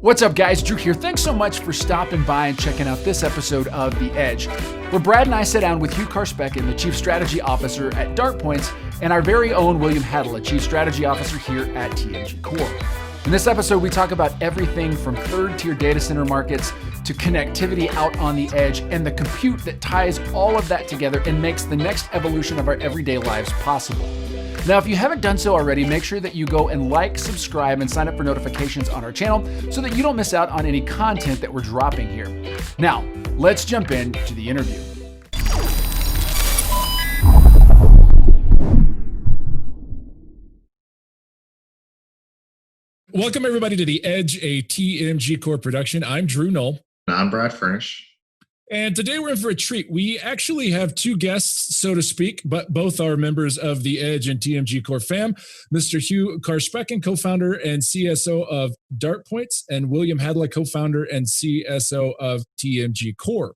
What's up, guys? Drew here. Thanks so much for stopping by and checking out this episode of The Edge, where Brad and I sit down with Hugh Carspecken, the Chief Strategy Officer at DartPoints, and our very own William Hadala, Chief Strategy Officer here at TMGcore. In this episode, we talk about everything from third-tier data center markets to connectivity out on the edge and the compute that ties all of that together and makes the next evolution of our everyday lives possible. Now, if you haven't done so already, make sure that you go and like, subscribe, and sign up for notifications on our channel so that you don't miss out on any content that we're dropping here. Now, let's jump into the interview. Welcome, everybody, to The Edge, a TMGcore production. I'm Drew Knoll. I'm Brad Furnish. And today we're in for a treat. We actually have two guests, so to speak, but both are members of The Edge and TMGcore fam. Mr. Hugh Carspecken, co-founder and CSO of DartPoints, and William Hadala, co-founder and CSO of TMGcore.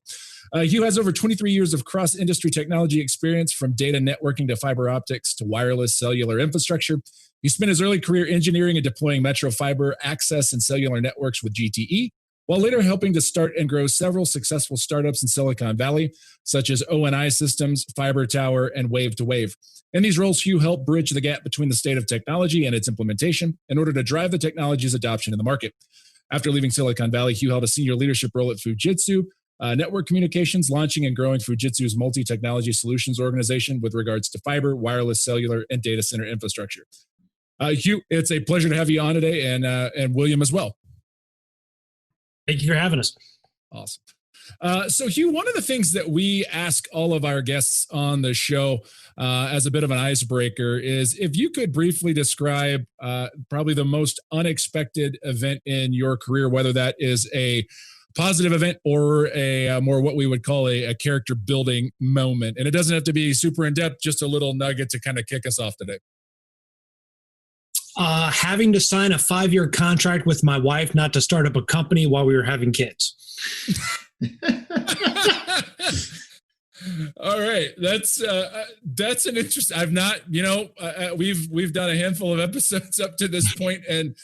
Hugh has over 23 years of cross-industry technology experience, from data networking to fiber optics to wireless cellular infrastructure. He spent his early career engineering and deploying metro fiber access and cellular networks with GTE, while later helping to start and grow several successful startups in Silicon Valley, such as ONI Systems, Fiber Tower, and Wave to Wave. In these roles, Hugh helped bridge the gap between the state of technology and its implementation in order to drive the technology's adoption in the market. After leaving Silicon Valley, Hugh held a senior leadership role at Fujitsu Network Communications, launching and growing Fujitsu's multi-technology solutions organization with regards to fiber, wireless, cellular, and data center infrastructure. Hugh, it's a pleasure to have you on today, and William as well. Thank you for having us. Awesome. So, Hugh, one of the things that we ask all of our guests on the show as a bit of an icebreaker is if you could briefly describe probably the most unexpected event in your career, whether that is a positive event or a more what we would call a character building moment. And it doesn't have to be super in-depth, just a little nugget to kind of kick us off today. Having to sign a 5-year contract with my wife not to start up a company while we were having kids. All right, that's an interesting. I've not, we've done a handful of episodes up to this point, and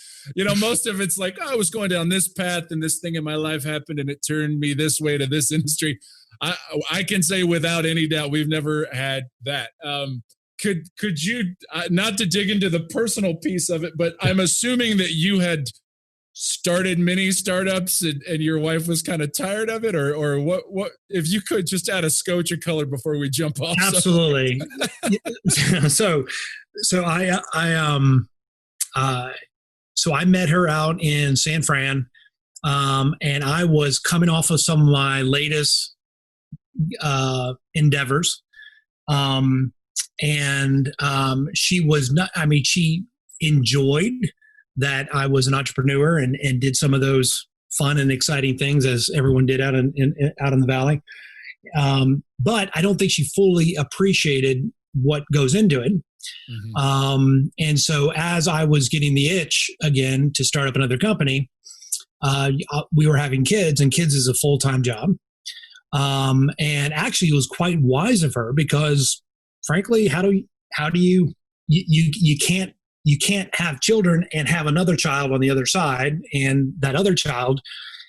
most of it's like, oh, I was going down this path, and this thing in my life happened, and it turned me this way to this industry. I can say without any doubt, we've never had that. Could you, not to dig into the personal piece of it, but I'm assuming that you had started many startups and your wife was kind of tired of it, or what, if you could just add a scotch of color before we jump off. Absolutely. So I met her out in San Fran, and I was coming off of some of my latest endeavors. And she was not, she enjoyed that I was an entrepreneur and did some of those fun and exciting things as everyone did out in the Valley. But I don't think she fully appreciated what goes into it. Mm-hmm. And so as I was getting the itch again to start up another company, we were having kids, and kids is a full-time job. And actually it was quite wise of her, because frankly, how do you can't have children and have another child on the other side, and that other child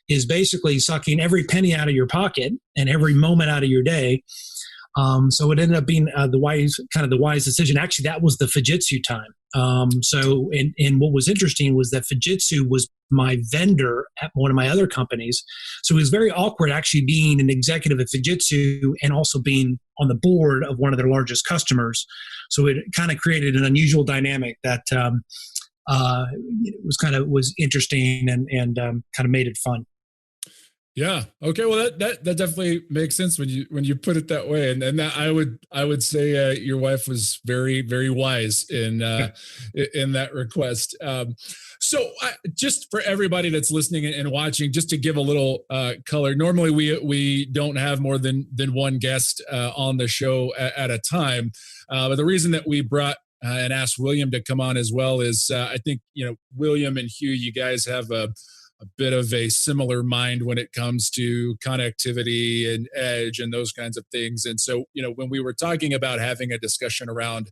is basically sucking every penny out of your pocket and every moment out of your day. So it ended up being the wise decision. Actually, that was the Fujitsu time. And what was interesting was that Fujitsu was my vendor at one of my other companies. So it was very awkward actually being an executive at Fujitsu and also being on the board of one of their largest customers. So it kind of created an unusual dynamic that was interesting and kind of made it fun. Yeah. Okay. Well, that definitely makes sense when you put it that way, and that I would say your wife was very, very wise in that request. So just for everybody that's listening and watching, just to give a little color. Normally we don't have more than one guest on the show at a time, but the reason that we brought and asked William to come on as well is I think William and Hugh, you guys have a bit of a similar mind when it comes to connectivity and edge and those kinds of things. And so, when we were talking about having a discussion around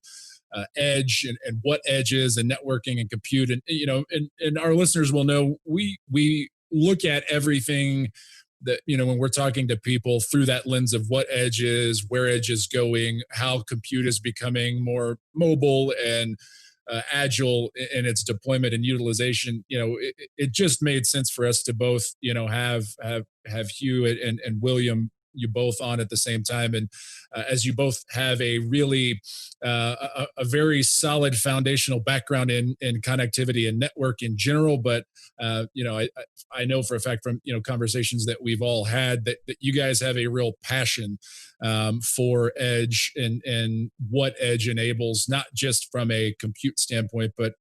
edge and what edge is and networking and compute. And, and our listeners will know we look at everything that, when we're talking to people through that lens of what edge is, where edge is going, how compute is becoming more mobile and agile in its deployment and utilization. It just made sense for us to both, have Hugh and William, you both on at the same time. And as you both have a really a very solid foundational background in connectivity and network in general, but I know for a fact from conversations that we've all had that you guys have a real passion for edge and what edge enables, not just from a compute standpoint, but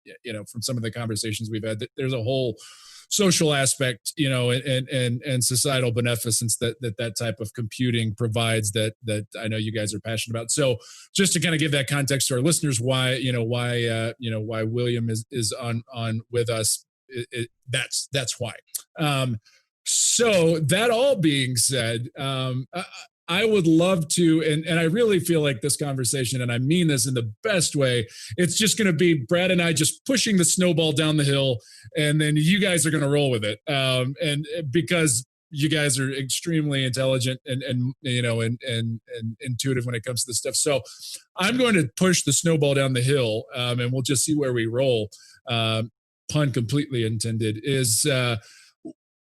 from some of the conversations we've had, that there's a whole social aspect, and societal beneficence that type of computing provides that I know you guys are passionate about. So just to kind of give that context to our listeners, why William is on with us, that's why. So that all being said, I would love to, and I really feel like this conversation, and I mean this in the best way, it's just going to be Brad and I just pushing the snowball down the hill, and then you guys are going to roll with it. And because you guys are extremely intelligent and intuitive when it comes to this stuff. So I'm going to push the snowball down the hill, and we'll just see where we roll. Pun completely intended. Is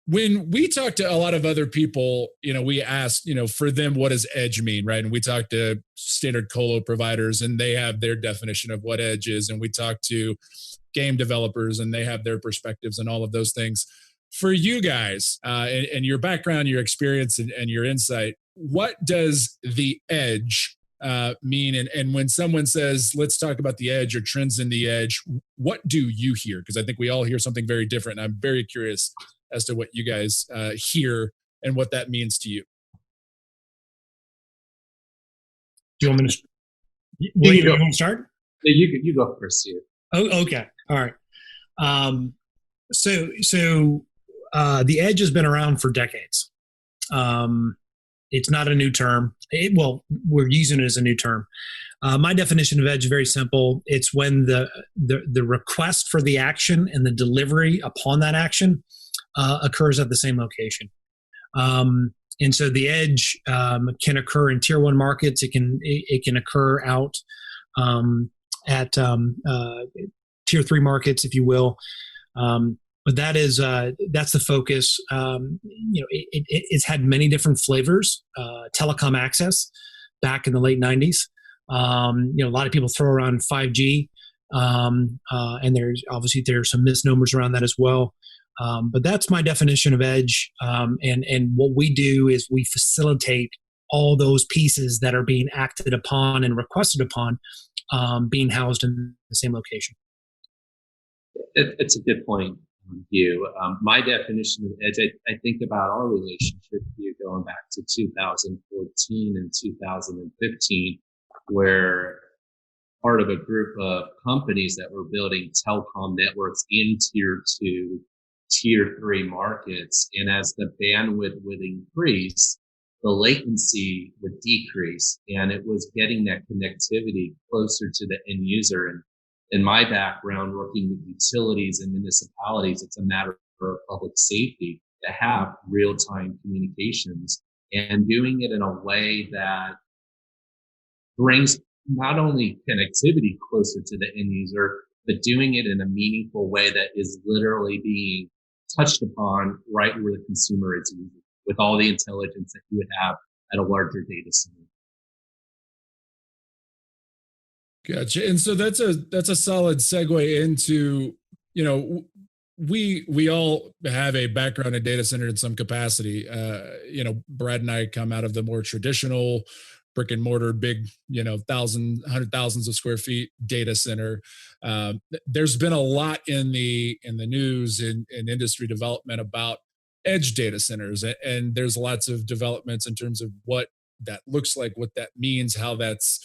when we talk to a lot of other people, we ask, for them, what does edge mean, right? And we talk to standard colo providers, and they have their definition of what edge is. And we talk to game developers, and they have their perspectives and all of those things. For you guys, and your background, your experience, and your insight, what does the edge mean? And when someone says, let's talk about the edge or trends in the edge, what do you hear? Because I think we all hear something very different. And I'm very curious as to what you guys hear and what that means to you. Do you want me to? You want to start? Yeah, you go first, Hugh. Oh, okay. All right. So the edge has been around for decades. It's not a new term. We're using it as a new term. My definition of edge is very simple. It's when the request for the action and the delivery upon that action occurs at the same location. And so the edge can occur in tier 1 markets. It can occur out at tier 3 markets, if you will. But that's the focus. It's had many different flavors. Telecom access back in the late 90s. A lot of people throw around 5G, and there's some misnomers around that as well. But that's my definition of edge. And what we do is we facilitate all those pieces that are being acted upon and requested upon being housed in the same location. It's a good point, Hugh. My definition of edge, I think about our relationship, Hugh, going back to 2014 and 2015, where part of a group of companies that were building telecom networks in tier 2, tier 3 markets. And as the bandwidth would increase, the latency would decrease, and it was getting that connectivity closer to the end user. And in my background, working with utilities and municipalities, it's a matter of public safety to have real-time communications, and doing it in a way that brings not only connectivity closer to the end user, but doing it in a meaningful way that is literally being touched upon right where the consumer is using, with all the intelligence that you would have at a larger data center. Gotcha. And so that's a solid segue into, we all have a background in data center in some capacity. Brad and I come out of the more traditional brick and mortar, big, hundred thousands of square feet data center. There's been a lot in the news and industry development about edge data centers, and there's lots of developments in terms of what that looks like, what that means, how that's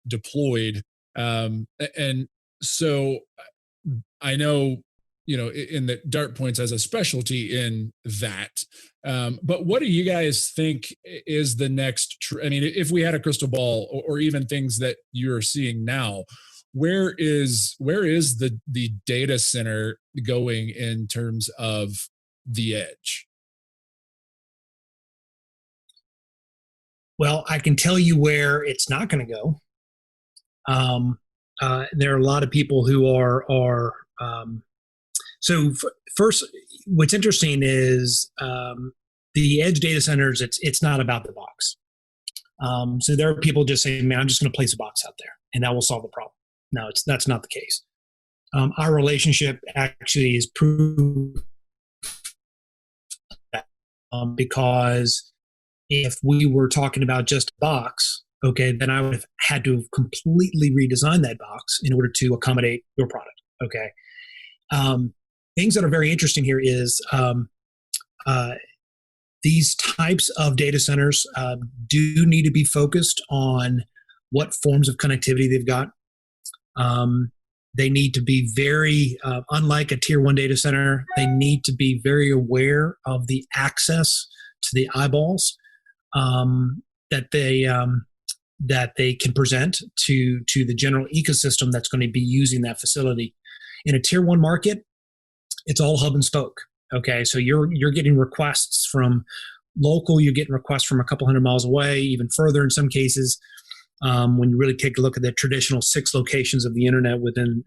deployed. And so I know, in the DartPoints has a specialty in that. But what do you guys think is the next? If we had a crystal ball, or even things that you're seeing now, where is the data center going in terms of the edge? Well, I can tell you where it's not going to go. There are a lot of people who are first, what's interesting is the edge data centers. It's not about the box. So there are people just saying, "Man, I'm just going to place a box out there, and that will solve the problem." No, that's not the case. Our relationship actually is proof that, because if we were talking about just a box, okay, then I would have had to have completely redesigned that box in order to accommodate your product. Okay. Things that are very interesting here is these types of data centers do need to be focused on what forms of connectivity they've got. They need to be very, unlike a tier one data center, they need to be very aware of the access to the eyeballs that they can present to the general ecosystem that's going to be using that facility. In a tier one market, it's all hub and spoke. Okay, so you're getting requests from local, you're getting requests from a couple hundred miles away, even further in some cases. When you really take a look at the traditional 6 locations of the internet within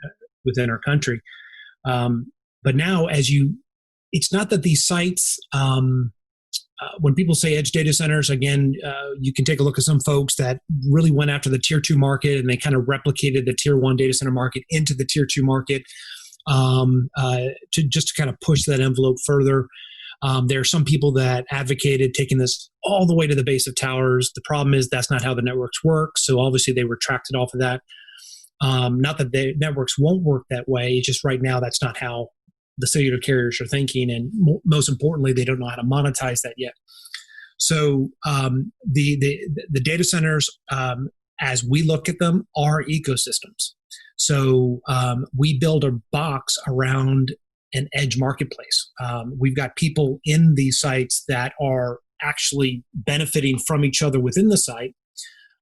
our country, but now it's not that these sites. When people say edge data centers, again, you can take a look at some folks that really went after the tier 2 market and they kind of replicated the tier 1 data center market into the tier 2 market to kind of push that envelope further. There are some people that advocated taking this all the way to the base of towers. The problem is that's not how the networks work. So obviously they retracted off of that. Not that the networks won't work that way. It's just right now that's not how the cellular carriers are thinking, and most importantly, they don't know how to monetize that yet. So the data centers, as we look at them, are ecosystems. So we build a box around an edge marketplace. We've got people in these sites that are actually benefiting from each other within the site,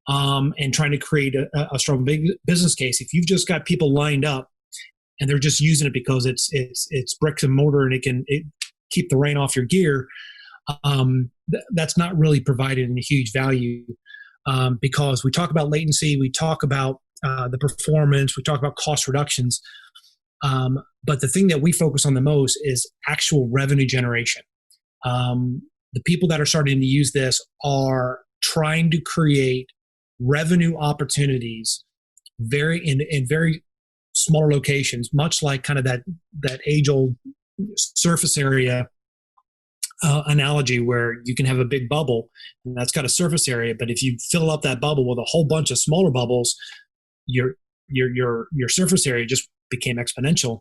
and trying to create a strong big business case. If you've just got people lined up and they're just using it because it's bricks and mortar and it can keep the rain off your gear, that's not really providing a huge value, because we talk about latency, we talk about the performance, we talk about cost reductions, but the thing that we focus on the most is actual revenue generation. The people that are starting to use this are trying to create revenue opportunities in very smaller locations, much like kind of that age-old surface area analogy, where you can have a big bubble and that's got a surface area, but if you fill up that bubble with a whole bunch of smaller bubbles, your surface area just became exponential.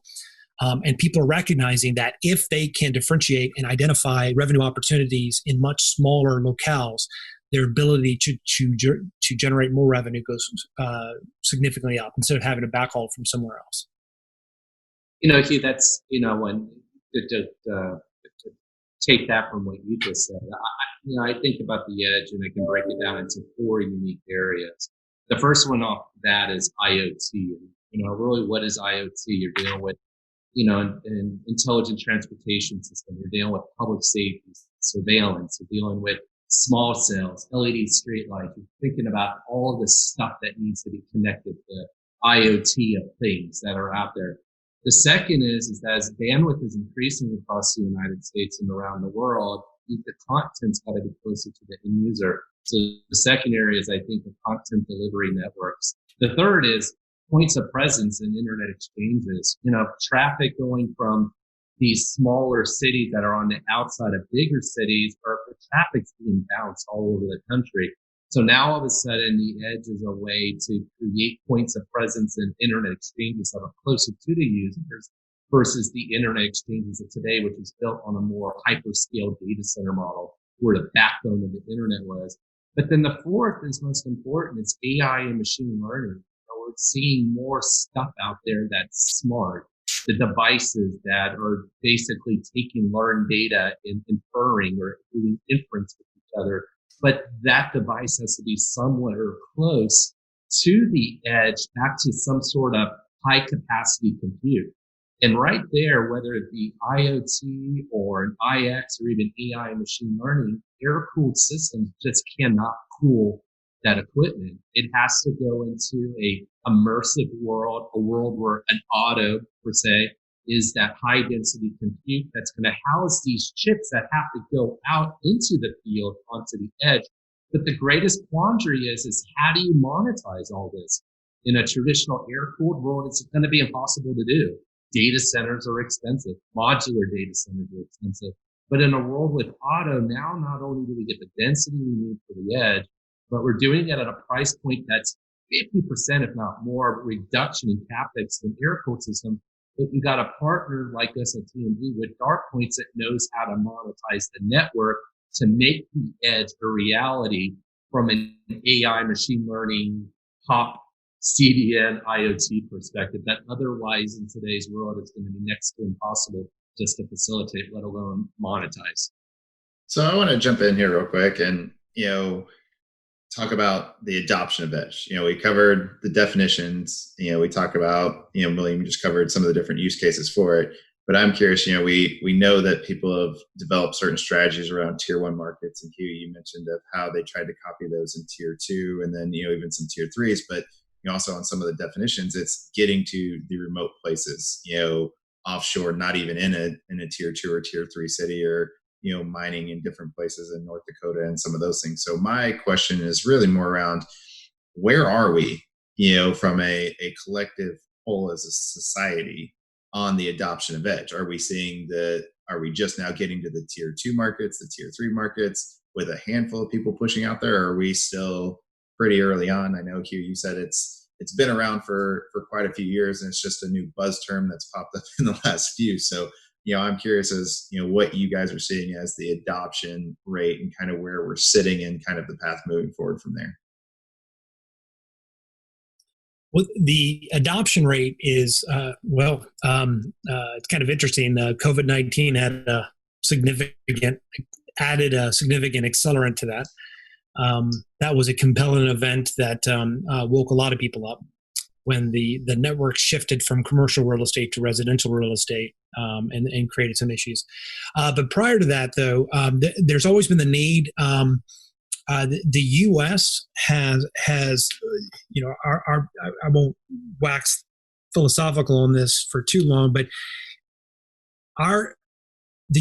And people are recognizing that if they can differentiate and identify revenue opportunities in much smaller locales, their ability to generate more revenue goes significantly up instead of having to backhaul from somewhere else. Hugh, that's, when to take that from what you just said, I think about the edge and I can break it down into 4 unique areas. The first one off that is IoT. Really, what is IoT? You're dealing with, an intelligent transportation system. You're dealing with public safety, surveillance. You're dealing with small cells, LED streetlights. You're thinking about all of the stuff that needs to be connected to IoT of things that are out there. The second is that as bandwidth is increasing across the United States and around the world, the content's got to be closer to the end user. So the second area is, I think, the content delivery networks. The third is points of presence in internet exchanges. Traffic going from these smaller cities that are on the outside of bigger cities, or traffic's being bounced all over the country. So now all of a sudden the edge is a way to create points of presence in internet exchanges that are closer to the users versus the internet exchanges of today, which is built on a more hyperscale data center model where the backbone of the internet was. But then the fourth is most important. It's AI and machine learning. We're seeing more stuff out there that's smart. The devices that are basically taking learned data and inferring or doing inference with each other. But that device has to be somewhere close to the edge back to some sort of high capacity compute. And right there, whether it be IoT or an IX or even AI and machine learning, air-cooled systems just cannot cool that equipment. It has to go into a immersive world, a world where an auto, per se, is that high density compute that's going to house these chips that have to go out into the field onto the edge. But the greatest quandary is how do you monetize all this? In a traditional air-cooled world, it's going to be impossible to do. Data centers are expensive. Modular data centers are expensive. But in a world with auto, now not only do we get the density we need for the edge, but we're doing it at a price point that's 50%, if not more, reduction in capex than air-cooled system. But you got a partner like us at TMG with DartPoints that knows how to monetize the network to make the edge a reality from an AI machine learning pop CDN IoT perspective that otherwise in today's world is going to be next to impossible just to facilitate, let alone monetize. So I want to jump in here real quick and, talk about the adoption of edge. We covered the definitions, we talk about, William just covered some of the different use cases for it. But I'm curious, we know that people have developed certain strategies around tier 1 markets. And Hugh, you mentioned of how they tried to copy those in tier 2 and then, even some tier 3s. But also on some of the definitions, it's getting to the remote places, offshore, not even in a tier 2 or tier 3 city, or mining in different places in North Dakota and some of those things. So my question is really more around where are we, from a collective whole as a society on the adoption of edge? Are we just now getting to the tier 2 markets, the tier 3 markets with a handful of people pushing out there? Or are we still pretty early on? I know, Hugh, you said it's been around for quite a few years and it's just a new buzz term that's popped up in the last few. So I'm curious as, what you guys are seeing as the adoption rate and kind of where we're sitting in kind of the path moving forward from there. Well, the adoption rate is, it's kind of interesting. COVID-19 added a significant accelerant to that. That was a compelling event that woke a lot of people up when the network shifted from commercial real estate to residential real estate, and created some issues. But prior to that, though, there's always been the need. The U.S. has I won't wax philosophical on this for too long, but the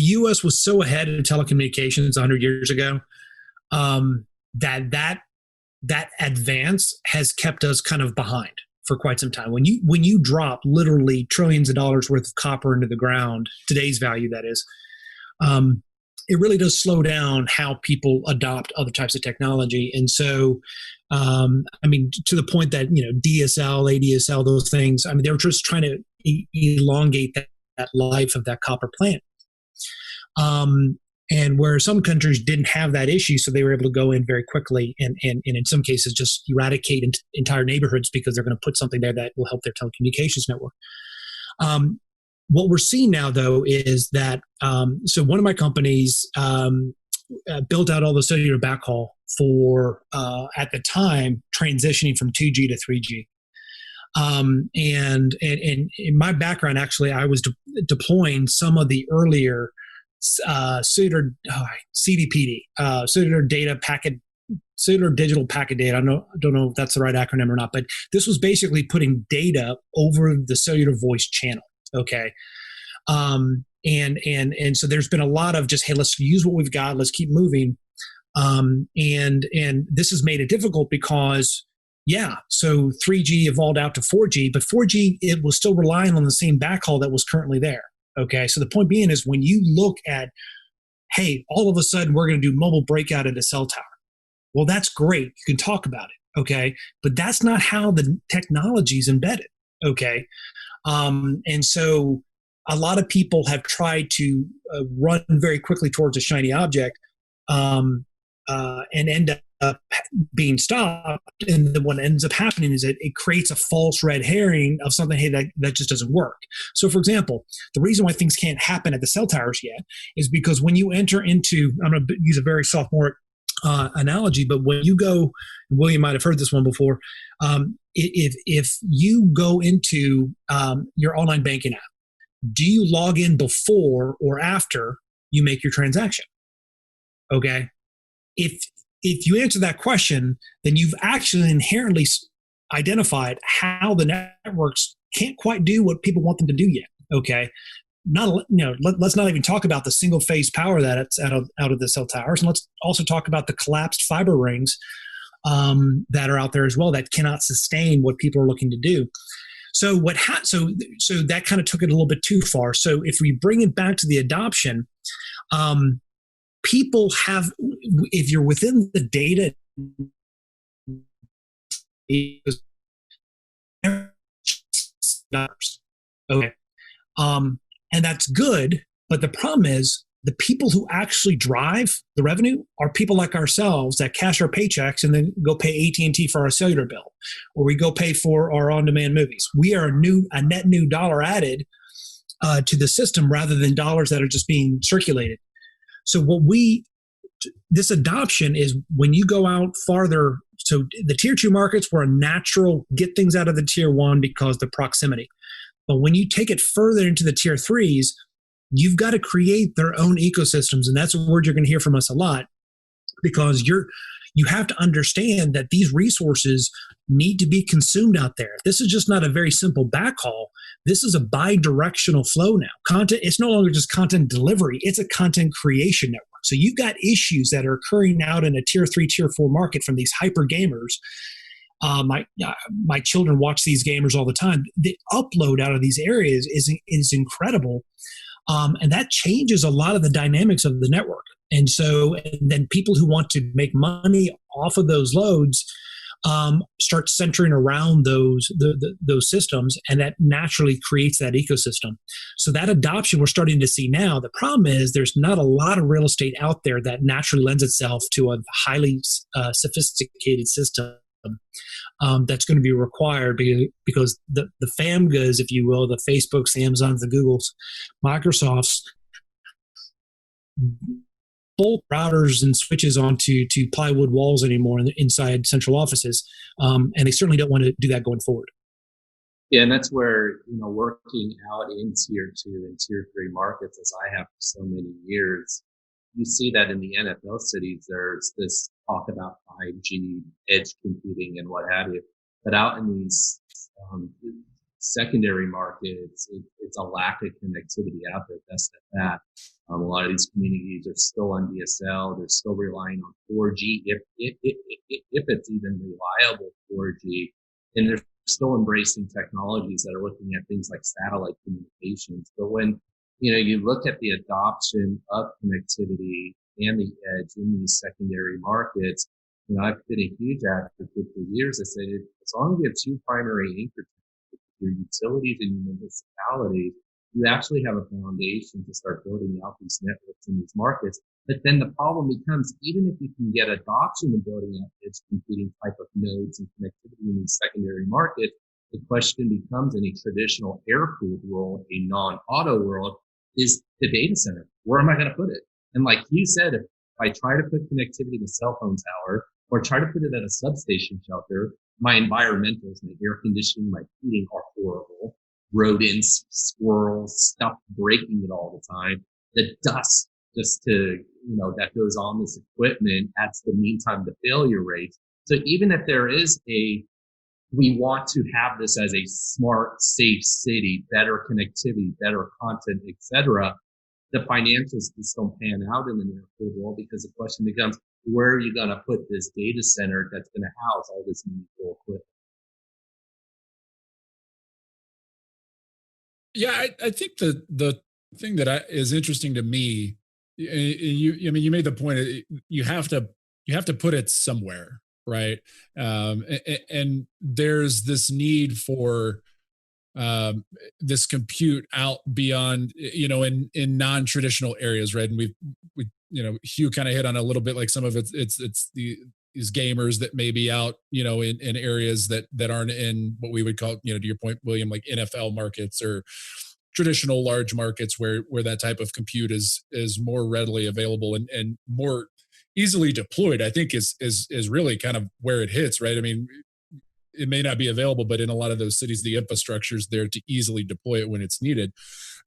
U.S. was so ahead in telecommunications 100 years ago that advance has kept us kind of behind for quite some time. When you drop literally trillions of dollars worth of copper into the ground, today's value that is, it really does slow down how people adopt other types of technology. And so, to the point that, DSL, ADSL, those things, they were just trying to elongate that life of that copper plant. And where some countries didn't have that issue, so they were able to go in very quickly and in some cases just eradicate entire neighborhoods because they're going to put something there that will help their telecommunications network. What we're seeing now, though, is that so one of my companies built out all the cellular backhaul for, at the time, transitioning from 2G to 3G. And in my background, actually, I was deploying some of the earlier cellular CDPD, cellular digital packet data. I don't know if that's the right acronym or not, but this was basically putting data over the cellular voice channel. Okay. And so there's been a lot of just, hey, let's use what we've got. Let's keep moving. And this has made it difficult because, so 3G evolved out to 4G, but 4G, it was still relying on the same backhaul that was currently there. Okay. So the point being is when you look at, hey, all of a sudden we're going to do mobile breakout at a cell tower. Well, that's great. You can talk about it. Okay. But that's not how the technology is embedded. Okay. And so a lot of people have tried to run very quickly towards a shiny object and end up being stopped. And then what ends up happening is that it creates a false red herring of something, hey, that just doesn't work. So, for example, the reason why things can't happen at the cell towers yet is because when you enter into, I'm going to use a very sophomoric analogy, but when you go, William might have heard this one before. If you go into your online banking app, do you log in before or after you make your transaction? Okay. If you answer that question, then you've actually inherently identified how the networks can't quite do what people want them to do yet. Okay. Let's not even talk about the single phase power that's out of the cell towers. And let's also talk about the collapsed fiber rings that are out there as well that cannot sustain what people are looking to do. So so that kind of took it a little bit too far. So if we bring it back to the adoption, people have, if you're within the data, okay, and that's good. But the problem is the people who actually drive the revenue are people like ourselves that cash our paychecks and then go pay AT&T for our cellular bill, or we go pay for our on-demand movies. We are a net new dollar added to the system rather than dollars that are just being circulated. So this adoption is when you go out farther. So the tier 2 markets were a natural get things out of the tier 1 because of the proximity. But when you take it further into the tier 3s, you've got to create their own ecosystems. And that's a word you're going to hear from us a lot, because you have to understand that these resources need to be consumed out there. This is just not a very simple backhaul. This is a bi-directional flow now. Content, it's no longer just content delivery, it's a content creation network. So you've got issues that are occurring out in a tier 3, tier 4 market from these hyper gamers. My children watch these gamers all the time. The upload out of these areas is incredible. And that changes a lot of the dynamics of the network. And then people who want to make money off of those loads start centering around those systems, and that naturally creates that ecosystem. So that adoption we're starting to see now. The problem is there's not a lot of real estate out there that naturally lends itself to a highly sophisticated system that's going to be required because the FAMGAs, if you will, the Facebooks, the Amazons, the Googles, Microsofts, bolt routers and switches onto plywood walls anymore inside central offices, and they certainly don't want to do that going forward. Yeah, and that's where working out in tier 2 and tier 3 markets, as I have for so many years, you see that in the NFL cities, there's this talk about 5G, edge computing, and what have you. But out in these secondary markets, it's a lack of connectivity out there. That's that. A lot of these communities are still on DSL. They're still relying on 4G, if it's even reliable 4G. And they're still embracing technologies that are looking at things like satellite communications. But when you look at the adoption of connectivity and the edge in these secondary markets, I've been a huge advocate for years. I said, as long as you have 2 primary anchor tenants, your utilities and your municipalities, you actually have a foundation to start building out these networks in these markets. But then the problem becomes, even if you can get adoption of building out edge computing type of nodes and connectivity in these secondary markets, the question becomes, in a traditional air-cooled world, a non-auto world, is the data center. Where am I going to put it? And like you said, if I try to put connectivity in a cell phone tower or try to put it at a substation shelter, my environmentals, my air conditioning, my heating are horrible. Rodents, squirrels, stuff breaking it all the time. The dust that goes on this equipment adds the meantime to failure rates. So even if there is we want to have this as a smart, safe city, better connectivity, better content, etc., the financials just don't pan out in the near-field world, because the question becomes, where are you going to put this data center that's going to house all this meaningful equipment? Yeah, I think the thing that is interesting to me, you made the point, you have to put it somewhere, right? And there's this need for this compute out beyond, in non-traditional areas, right? And we Hugh kind of hit on a little bit, like some of it's these gamers that may be out, in areas that aren't in what we would call, to your point, William, like NFL markets or traditional large markets where that type of compute is more readily available and more easily deployed, I think is really kind of where it hits, right? I mean, it may not be available, but in a lot of those cities, the infrastructure is there to easily deploy it when it's needed.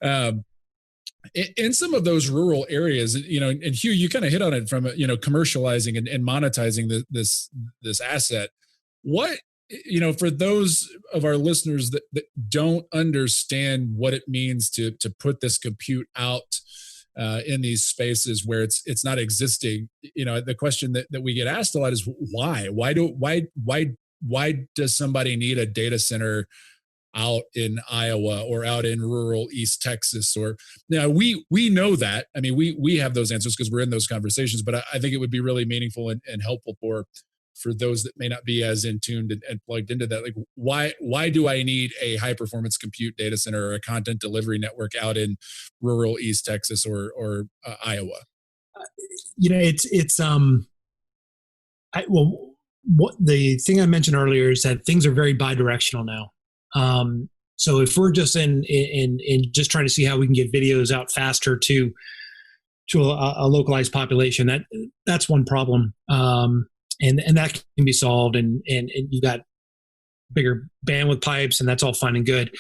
In some of those rural areas, and Hugh, you kind of hit on it from, commercializing and monetizing this asset. What, for those of our listeners that don't understand what it means to put this compute out in these spaces where it's not existing, the question that we get asked a lot is why? Why does somebody need a data center out in Iowa or out in rural East Texas? Or we know that. I mean, we have those answers because we're in those conversations, but I think it would be really meaningful and helpful for those that may not be as in tuned and plugged into that. Like, why do I need a high performance compute data center or a content delivery network out in rural East Texas or Iowa? What the thing I mentioned earlier is that things are very bidirectional now. So if we're just in just trying to see how we can get videos out faster to a localized population, that's one problem. And that can be solved, and you got bigger bandwidth pipes, and that's all fine and good.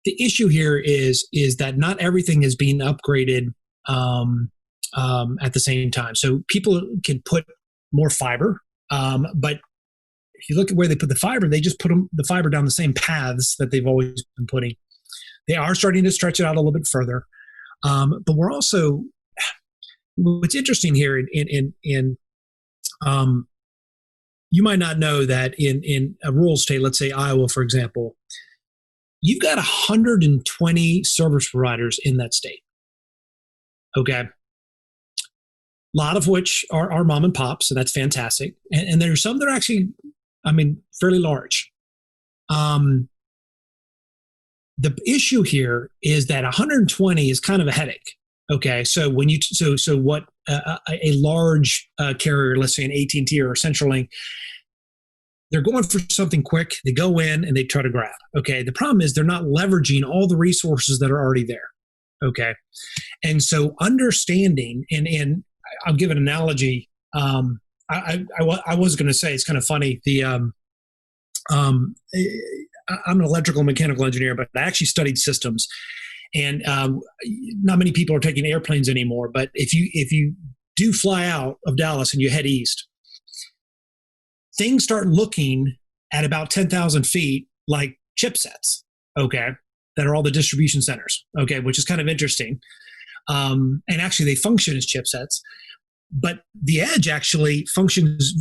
The issue here is that not everything is being upgraded at the same time. So people can put more fiber, but if you look at where they put the fiber, they just put the fiber down the same paths that they've always been putting. They are starting to stretch it out a little bit further, but we're also, what's interesting here you might not know that in a rural state, let's say Iowa, for example, you've got 120 service providers in that state. Okay. A lot of which are mom and pop, so that's fantastic. And there's some that are actually, fairly large. The issue here is that 120 is kind of a headache. Okay, so when what a large carrier, let's say an AT&T or a CenturyLink, they're going for something quick. They go in and they try to grab. Okay, the problem is they're not leveraging all the resources that are already there. Okay, and so understanding and I'll give an analogy. I was going to say, it's kind of funny. I'm an electrical and mechanical engineer, but I actually studied systems. And not many people are taking airplanes anymore. But if you do fly out of Dallas and you head east, things start looking at about 10,000 feet like chipsets, okay, that are all the distribution centers, okay, which is kind of interesting. And actually, they function as chipsets. But the edge actually functions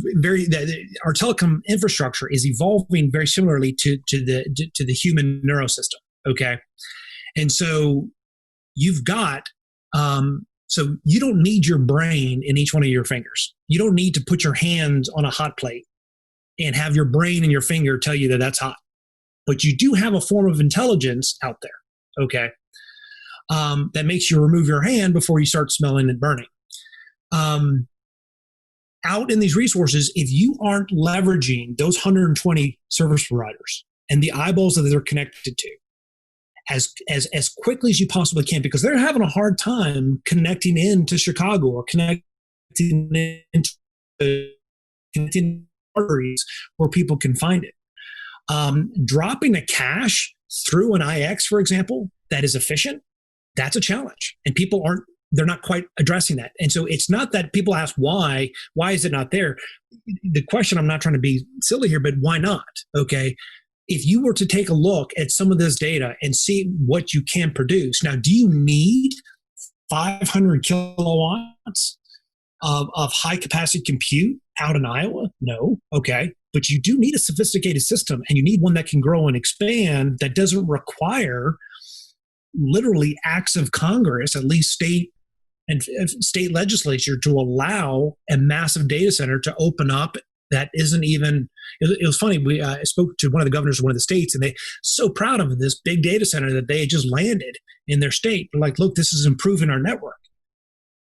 our telecom infrastructure is evolving very similarly to the human neurosystem, okay? And so you've got, so you don't need your brain in each one of your fingers. You don't need to put your hands on a hot plate and have your brain and your finger tell you that that's hot. But you do have a form of intelligence out there, okay, that makes you remove your hand before you start smelling and burning. Out in these resources, if you aren't leveraging those 120 service providers and the eyeballs that they're connected to as quickly as you possibly can, because they're having a hard time connecting into Chicago or connecting arteries where people can find it. Dropping a cache through an IX, for example, that is efficient, that's a challenge. And they're not quite addressing that. And so it's not that people ask why is it not there? The question, I'm not trying to be silly here, but why not? Okay. If you were to take a look at some of this data and see what you can produce, now, do you need 500 kilowatts of high capacity compute out in Iowa? No. Okay. But you do need a sophisticated system, and you need one that can grow and expand, that doesn't require literally acts of Congress, at least state and state legislature, to allow a massive data center to open up. That isn't even, it was funny. I spoke to one of the governors of one of the states, and they so proud of this big data center that they had just landed in their state. They're like, look, this is improving our network.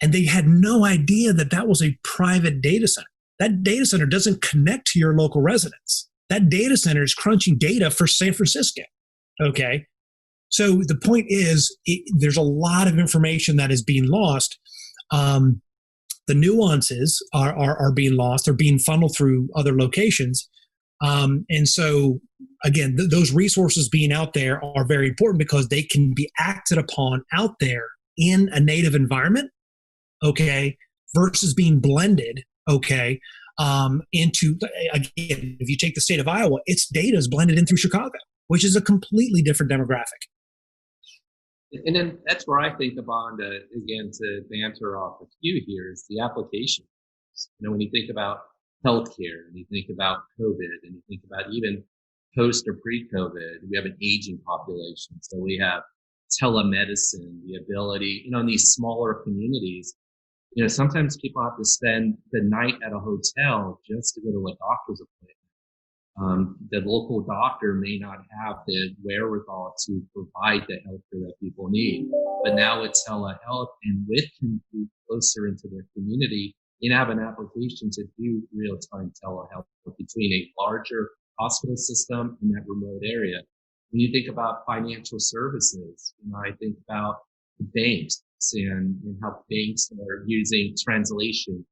And they had no idea that was a private data center. That data center doesn't connect to your local residents. That data center is crunching data for San Francisco. Okay. So the point is, there's a lot of information that is being lost. the nuances are being lost, or being funneled through other locations. And so, again, those resources being out there are very important because they can be acted upon out there in a native environment, okay, versus being blended, okay, into, again, if you take the state of Iowa, its data is blended in through Chicago, which is a completely different demographic. And then that's where I think about, again, to banter off with you here, is the application. When you think about healthcare, and you think about COVID, and you think about even post or pre-COVID, we have an aging population. So we have telemedicine, the ability, in these smaller communities, sometimes people have to spend the night at a hotel just to go to a doctor's appointment. The local doctor may not have the wherewithal to provide the healthcare that people need, but now with telehealth and with compute closer into their community, you have an application to do real-time telehealth between a larger hospital system and that remote area. When you think about financial services, I think about the banks and how banks are using translation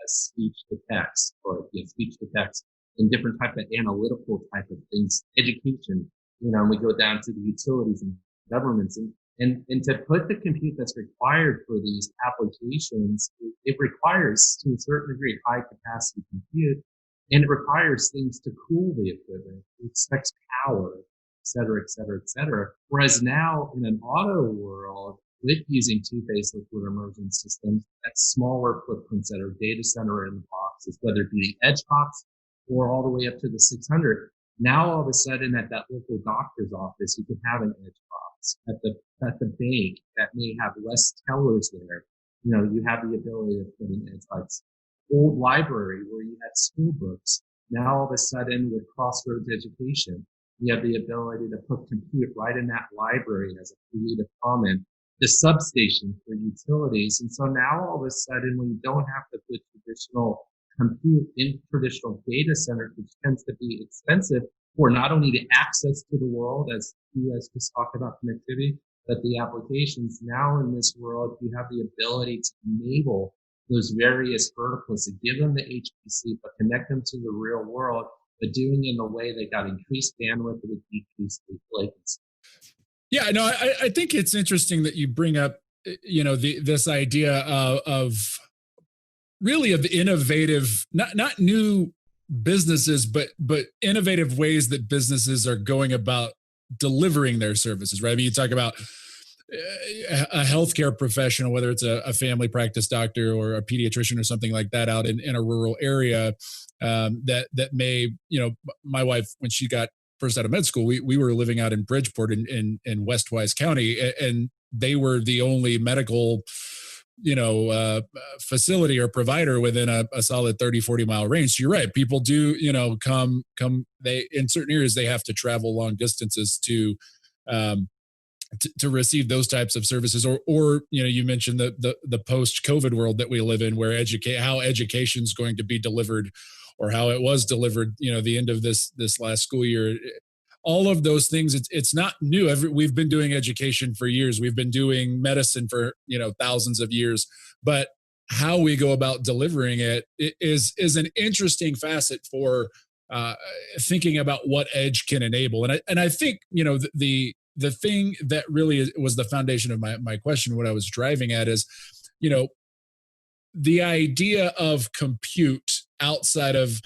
as speech to text, or speech to text, and different type of analytical type of things, education, and we go down to the utilities and governments, and to put the compute that's required for these applications, it requires, to a certain degree, high capacity compute, and it requires things to cool the equipment. It expects power, et cetera, et cetera, et cetera. Whereas now in an auto world, with using two-phase liquid immersion systems, that's smaller footprints that are data center in the boxes, whether it be the edge box or all the way up to the 600. Now, all of a sudden, at that local doctor's office, you can have an edge box. At the bank that may have less tellers there, you have the ability to put in edge box. Old library where you had school books. Now, all of a sudden, with Crossroads Education, you have the ability to put compute right in that library as a Creative Commons. The substation for utilities. And so now, all of a sudden, when you don't have to put traditional compute in traditional data centers, which tends to be expensive for not only the access to the world, as you guys just talked about connectivity, but the applications. Now in this world, you have the ability to enable those various verticals, to give them the HPC, but connect them to the real world, but doing it in a way that got increased bandwidth with decreased latency. Yeah, no, I think it's interesting that you bring up, this idea of really of innovative, not new businesses, but innovative ways that businesses are going about delivering their services, right? I mean, you talk about a healthcare professional, whether it's a family practice doctor or a pediatrician or something like that out in a rural area, that may, my wife, when she got first out of med school, we were living out in Bridgeport in West Wise County, and they were the only medical facility or provider within a solid 30-40 mile range. So you're right. People do, come, they, in certain areas, they have to travel long distances to receive those types of services, or you mentioned the post-COVID world that we live in, where how education is going to be delivered, or how it was delivered, the end of this last school year. All of those things, it's not new. We've been doing education for years. We've been doing medicine for, thousands of years. But how we go about delivering it is an interesting facet for thinking about what edge can enable. And I think, the thing that really was the foundation of my question, what I was driving at is, the idea of compute outside of,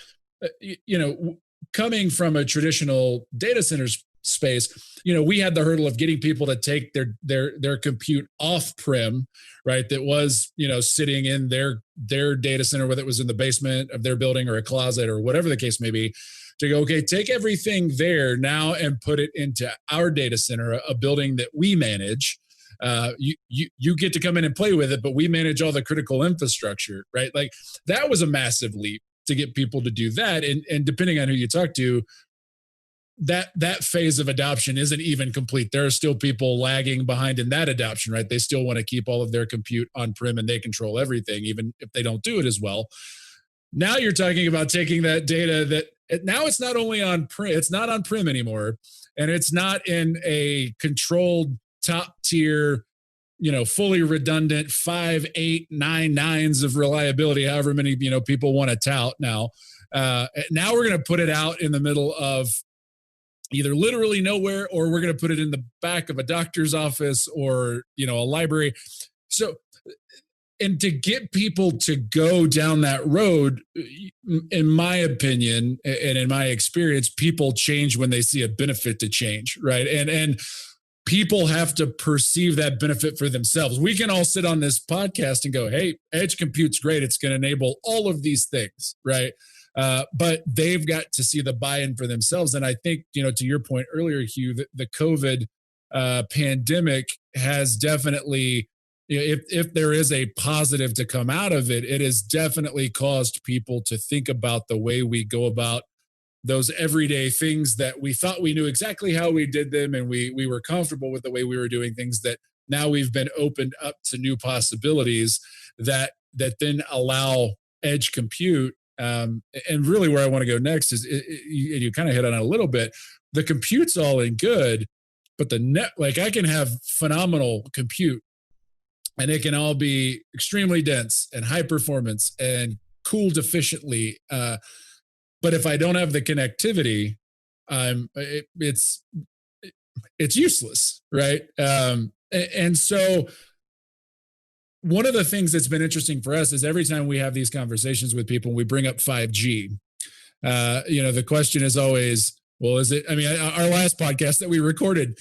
coming from a traditional data center space, we had the hurdle of getting people to take their compute off-prem, right? That was, sitting in their data center, whether it was in the basement of their building or a closet or whatever the case may be, to go, okay, take everything there now and put it into our data center, a building that we manage. You get to come in and play with it, but we manage all the critical infrastructure, right? Like, that was a massive leap to get people to do that. And depending on who you talk to, that phase of adoption isn't even complete. There are still people lagging behind in that adoption, right? They still want to keep all of their compute on-prem and they control everything, even if they don't do it as well. Now you're talking about taking that data that now it's not only on-prem, it's not on-prem anymore, and it's not in a controlled top tier, fully redundant 5, 8, 9 nines of reliability, however many, people want to tout now. Now we're going to put it out in the middle of either literally nowhere, or we're going to put it in the back of a doctor's office or, a library. So, and to get people to go down that road, in my opinion, and in my experience, people change when they see a benefit to change, right? And people have to perceive that benefit for themselves. We can all sit on this podcast and go, hey, edge compute's great. It's going to enable all of these things, right? But they've got to see the buy-in for themselves. And I think, to your point earlier, Hugh, the COVID pandemic has definitely, if there is a positive to come out of it, it has definitely caused people to think about the way we go about those everyday things that we thought we knew exactly how we did them, and we were comfortable with the way we were doing things, that now we've been opened up to new possibilities that then allow edge compute. And really where I want to go next is, you kind of hit on it a little bit, the compute's all in good, but I can have phenomenal compute and it can all be extremely dense and high performance and cooled efficiently. But if I don't have the connectivity, it's useless, right? And so one of the things that's been interesting for us is every time we have these conversations with people, we bring up 5G. The question is always, well, is it? I mean, our last podcast that we recorded,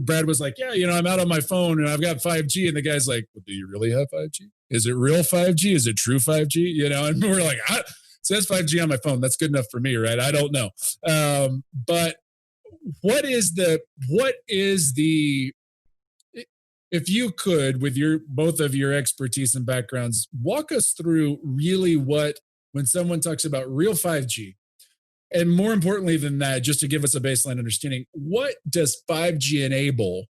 Brad was like, yeah, I'm out on my phone and I've got 5G, and the guy's like, well, do you really have 5G? Is it real 5G? Is it true 5G? And we're like, it says 5G on my phone. That's good enough for me, right? I don't know. But what is the, if you could, with both of your expertise and backgrounds, walk us through really when someone talks about real 5G, and more importantly than that, just to give us a baseline understanding, what does 5G enable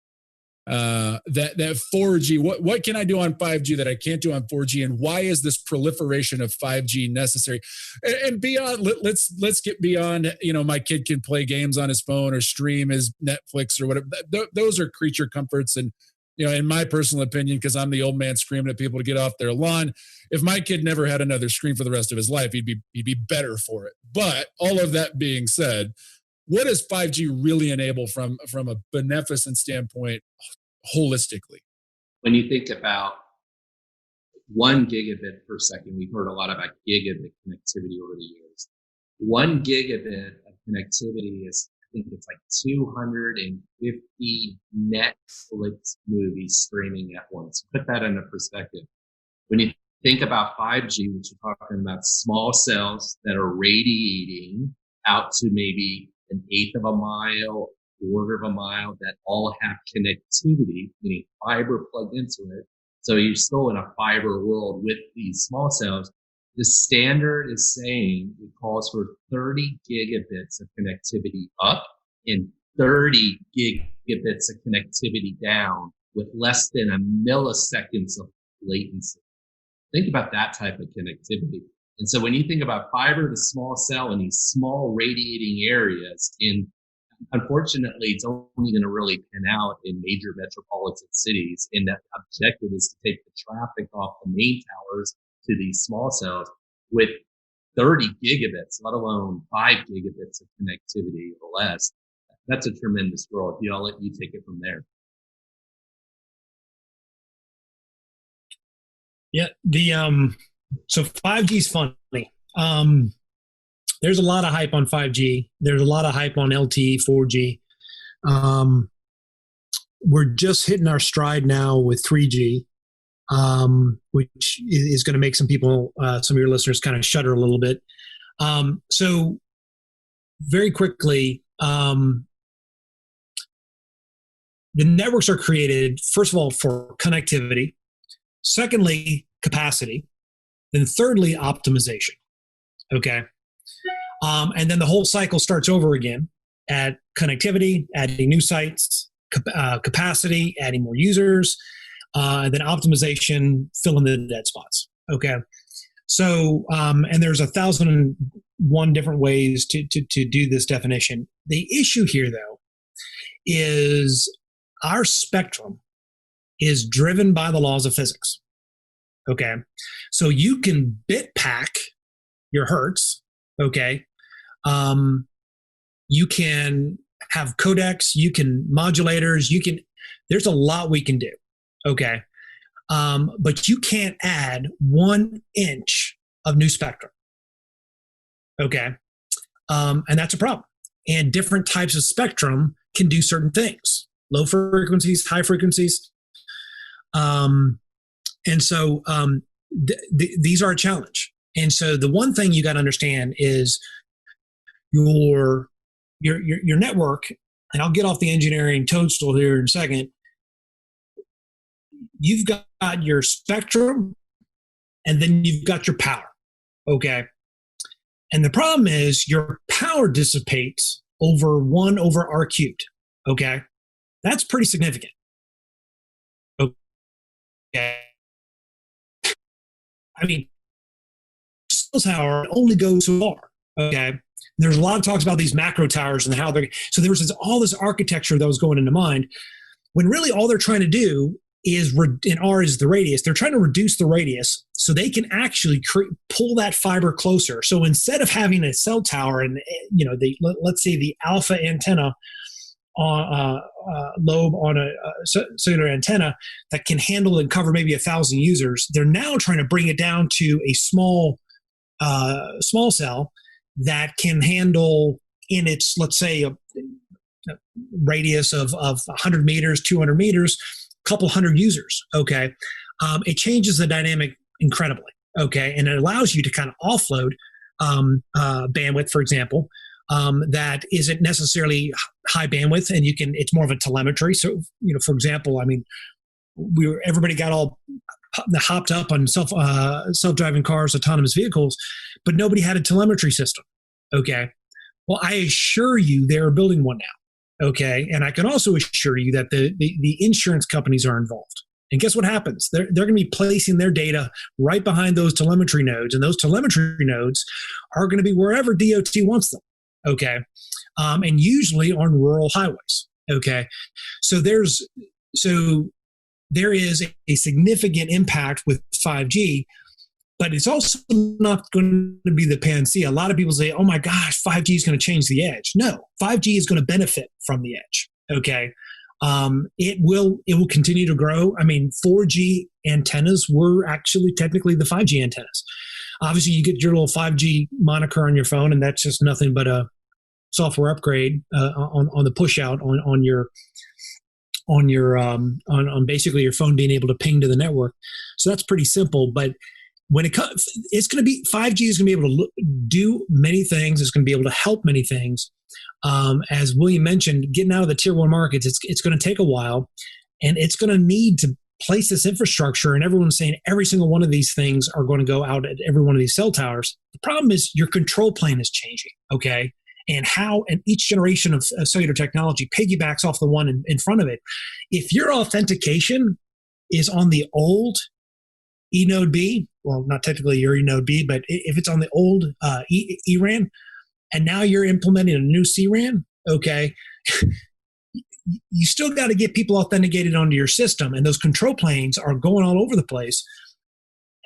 that 4G, what can I do on 5G that I can't do on 4G, and why is this proliferation of 5G necessary? And beyond, let's get beyond, my kid can play games on his phone or stream his Netflix or whatever. Those are creature comforts. And, in my personal opinion, because I'm the old man screaming at people to get off their lawn, if my kid never had another screen for the rest of his life, he'd be better for it. But all of that being said, what does 5G really enable from a beneficent standpoint holistically? When you think about 1 gigabit per second, we've heard a lot about gigabit connectivity over the years. 1 gigabit of connectivity is, I think it's like 250 Netflix movies streaming at once. Put that into perspective. When you think about 5G, which you're talking about small cells that are radiating out to maybe an eighth of a mile, quarter of a mile, that all have connectivity, meaning fiber plugged into it. So you're still in a fiber world with these small cells. The standard is saying it calls for 30 gigabits of connectivity up and 30 gigabits of connectivity down with less than a milliseconds of latency. Think about that type of connectivity. And so when you think about fiber to small cell in these small radiating areas, unfortunately, it's only going to really pan out in major metropolitan cities. And that objective is to take the traffic off the main towers to these small cells with 30 gigabits, let alone 5 gigabits of connectivity or less. That's a tremendous growth. I'll let you take it from there. Yeah, so 5G is funny. There's a lot of hype on 5G. There's a lot of hype on LTE, 4G. We're just hitting our stride now with 3G, which is going to make some people, some of your listeners, kind of shudder a little bit. So very quickly, the networks are created, first of all, for connectivity. Secondly, capacity. Then thirdly, optimization. Okay. And then the whole cycle starts over again at connectivity, adding new sites, capacity, adding more users, and then optimization, filling the dead spots. Okay. So, and there's 1,001 different ways to do this definition. The issue here, though, is our spectrum is driven by the laws of physics. Okay. So you can bit pack your hertz. Okay. You can have codecs, you can modulators, there's a lot we can do. Okay. But you can't add 1 inch of new spectrum. Okay. And that's a problem. And different types of spectrum can do certain things, low frequencies, high frequencies. And so these are a challenge. And so the one thing you got to understand is your network, and I'll get off the engineering toadstool here in a second. You've got your spectrum, and then you've got your power. Okay. And the problem is your power dissipates over 1 over R cubed. Okay. That's pretty significant. Okay. I mean, cell tower only goes so far. Okay. There's a lot of talks about these macro towers and how so there was all this architecture that was going into mind when really all they're trying to do is, and R is the radius, they're trying to reduce the radius so they can actually pull that fiber closer. So instead of having a cell tower and, let's say the alpha antenna lobe on a cellular antenna that can handle and cover maybe 1,000 users, they're now trying to bring it down to a small cell that can handle in its, let's say, a radius of 100 meters, 200 meters, couple hundred users. Okay. It changes the dynamic incredibly. Okay. And it allows you to kind of offload bandwidth, for example, that isn't necessarily high bandwidth, and it's more of a telemetry. So, for example, I mean, everybody got all hopped up on self-driving cars, autonomous vehicles, but nobody had a telemetry system. Okay. Well, I assure you they're building one now. Okay. And I can also assure you that the insurance companies are involved. And guess what happens? They're going to be placing their data right behind those telemetry nodes. And those telemetry nodes are going to be wherever DOT wants them. Okay. And usually on rural highways. Okay. So there is a significant impact with 5G, but it's also not going to be the panacea. A lot of people say, oh my gosh, 5G is going to change the edge. No, 5G is going to benefit from the edge. Okay. It will continue to grow. I mean, 4G antennas were actually technically the 5G antennas. Obviously, you get your little 5G moniker on your phone, and that's just nothing but a software upgrade on the push out on basically your phone being able to ping to the network. So that's pretty simple. But when it comes, it's going to be 5G is going to be able to do many things. It's going to be able to help many things. As William mentioned, getting out of the tier 1 markets, it's going to take a while, and it's going to need to place this infrastructure. And everyone's saying every single one of these things are going to go out at every one of these cell towers. The problem is your control plane is changing. Okay. And each generation of cellular technology piggybacks off the one in front of it. If your authentication is on the old eNode B, well, not technically your eNode B, but if it's on the old ERAN, and now you're implementing a new CRAN, okay, you still got to get people authenticated onto your system, and those control planes are going all over the place.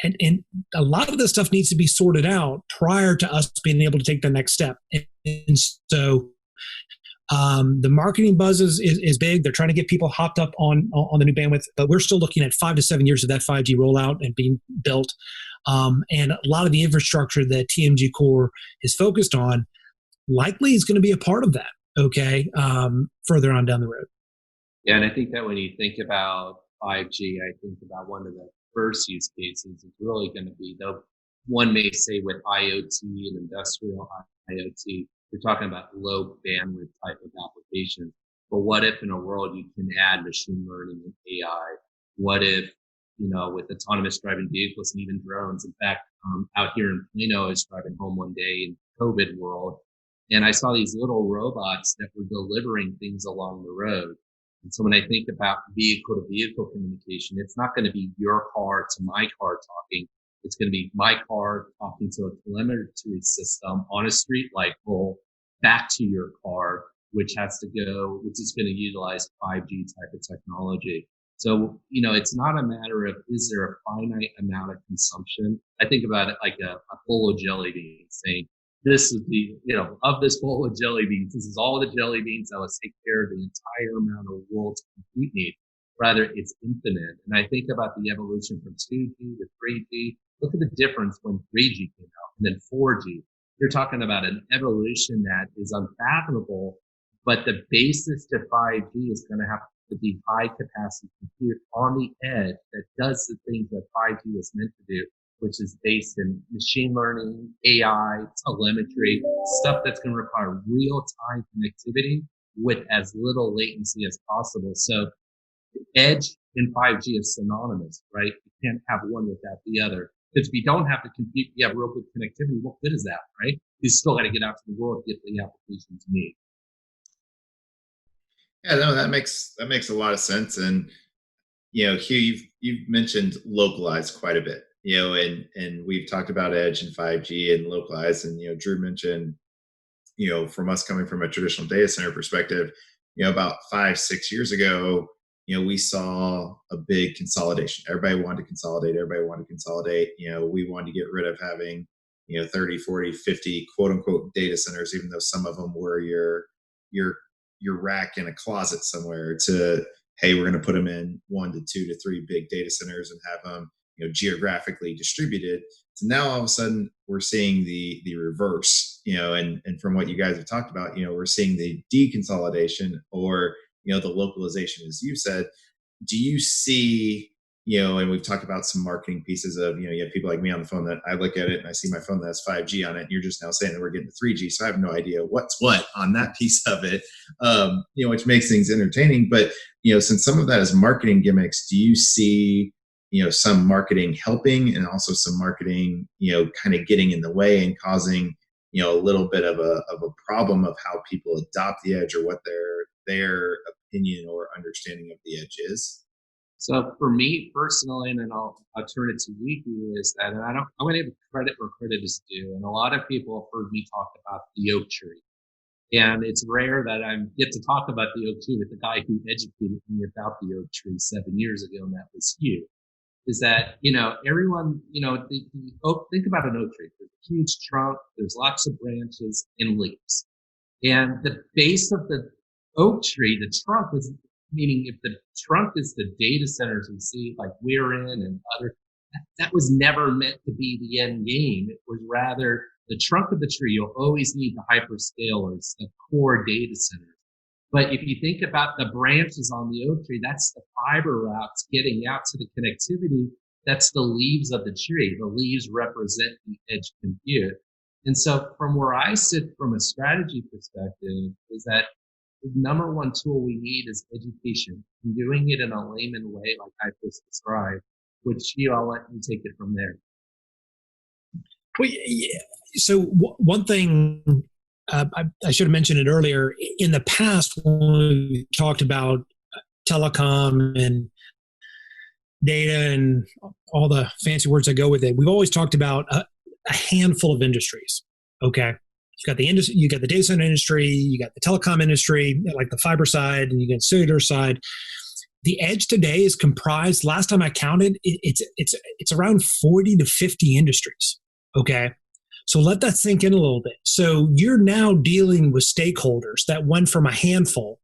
And a lot of this stuff needs to be sorted out prior to us being able to take the next step. And so the marketing buzz is big. They're trying to get people hopped up on the new bandwidth, but we're still looking at 5 to 7 years of that 5G rollout and being built. And a lot of the infrastructure that TMGcore is focused on likely is going to be a part of that, okay, further on down the road. Yeah, and I think that when you think about 5G, I think about one of the first use cases is really going to be, though one may say with IoT and industrial IoT, you're talking about low bandwidth type of applications. But what if in a world you can add machine learning and AI? What if, with autonomous driving vehicles and even drones? In fact, out here in Plano, I was driving home one day in COVID world, and I saw these little robots that were delivering things along the road. And so when I think about vehicle to vehicle communication, it's not going to be your car to my car talking. It's going to be my car talking to a telemetry system on a street light pole back to your car, which is going to utilize 5G type of technology. So, it's not a matter of, is there a finite amount of consumption? I think about it like a bowl of jelly beans, saying, this is of this bowl of jelly beans, this is all the jelly beans that will take care of the entire amount of world's compute need. Rather, it's infinite. And I think about the evolution from 2G to 3G. Look at the difference when 3G came out and then 4G. You're talking about an evolution that is unfathomable, but the basis to 5G is going to have to be high capacity compute on the edge that does the things that 5G was meant to do, which is based in machine learning, AI, telemetry, stuff that's going to require real-time connectivity with as little latency as possible. So edge and 5G is synonymous, right? You can't have one without the other. Because if you don't have to compute, you have real good connectivity, what good is that, right? You still got to get out to the world, get the applications you need. Yeah, no, that makes a lot of sense. And Hugh, you've mentioned localized quite a bit. And we've talked about edge and 5G and localized, and Drew mentioned, from us coming from a traditional data center perspective, about 5-6 years ago, we saw a big consolidation. Everybody wanted to consolidate. We wanted to get rid of having 30, 40, 50 quote unquote data centers, even though some of them were your rack in a closet somewhere, to, hey, we're going to put them in 1 to 2 to 3 big data centers and have them geographically distributed. So now all of a sudden we're seeing the reverse, and from what you guys have talked about, we're seeing the deconsolidation, or the localization, as you said. Do you see, and we've talked about some marketing pieces of, you have people like me on the phone that I look at it and I see my phone that has 5G on it, and you're just now saying that we're getting to 3G. So I have no idea what's what on that piece of it, which makes things entertaining. But, since some of that is marketing gimmicks, do you see, some marketing helping and also some marketing, kind of getting in the way and causing, a little bit of a problem of how people adopt the edge, or what their opinion or understanding of the edge is? So for me personally, and then I'll turn it to you, is that, and I'm going to give credit where credit is due. And a lot of people have heard me talk about the oak tree. And it's rare that I get to talk about the oak tree with the guy who educated me about the oak tree 7 years ago, and that was Hugh. Is that, everyone, the oak, think about an oak tree. There's a huge trunk, there's lots of branches and leaves. And the base of the oak tree, the trunk, was, meaning if the trunk is the data centers we see, like we're in and other, that was never meant to be the end game. It was rather the trunk of the tree. You'll always need the hyperscalers, the core data centers. But if you think about the branches on the oak tree, that's the fiber routes getting out to the connectivity. That's the leaves of the tree. The leaves represent the edge compute. And so from where I sit from a strategy perspective, is that the number one tool we need is education, and doing it in a layman way, like I just described, which I'll let you take it from there. Well, yeah. So one thing I should have mentioned it earlier. In the past, when we talked about telecom and data and all the fancy words that go with it, we've always talked about a handful of industries. Okay, you've got the industry, you got the data center industry, you got the telecom industry, like the fiber side, and you got the cellular side. The edge today is comprised. Last time I counted, it's around 40 to 50 industries. Okay. So let that sink in a little bit. So you're now dealing with stakeholders that went from a handful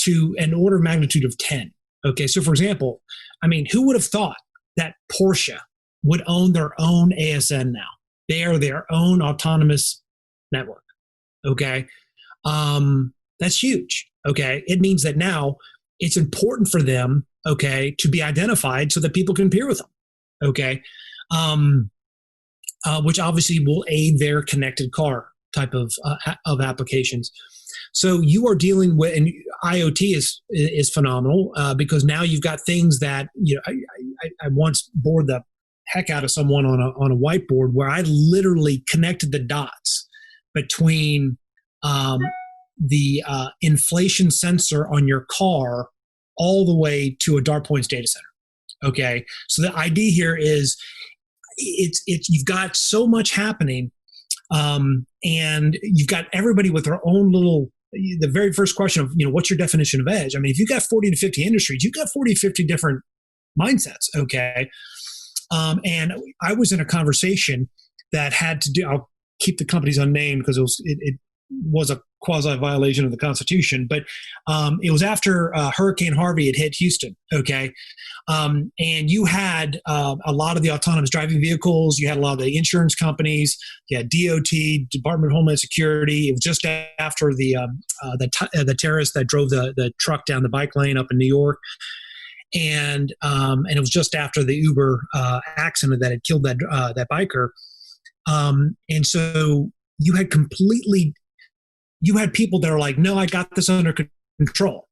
to an order of magnitude of 10. Okay. So for example, I mean, who would have thought that Porsche would own their own ASN now? They are their own autonomous network. Okay. That's huge. Okay. It means that now it's important for them, okay, to be identified so that people can peer with them. Okay. Which obviously will aid their connected car type of applications. So you are dealing with, and IoT is phenomenal because now you've got things that, you know, I once bored the heck out of someone on a whiteboard where I literally connected the dots between the inflation sensor on your car all the way to a DartPoints data center. Okay, so the idea here is it's you've got so much happening, and you've got everybody with their own little the very first question of, what's your definition of edge? I mean, if you got 40 to 50 industries, you've got 40 to 50 different mindsets. Okay. And I was in a conversation that had to do, I'll keep the companies unnamed because it was a quasi violation of the Constitution, but it was after Hurricane Harvey had hit Houston. Okay. And you had a lot of the autonomous driving vehicles. You had a lot of the insurance companies. You had DOT, Department of Homeland Security. It was just after the terrorist that drove the truck down the bike lane up in New York. And it was just after the Uber accident that had killed that biker. And so you had people that are like, no, I got this under control.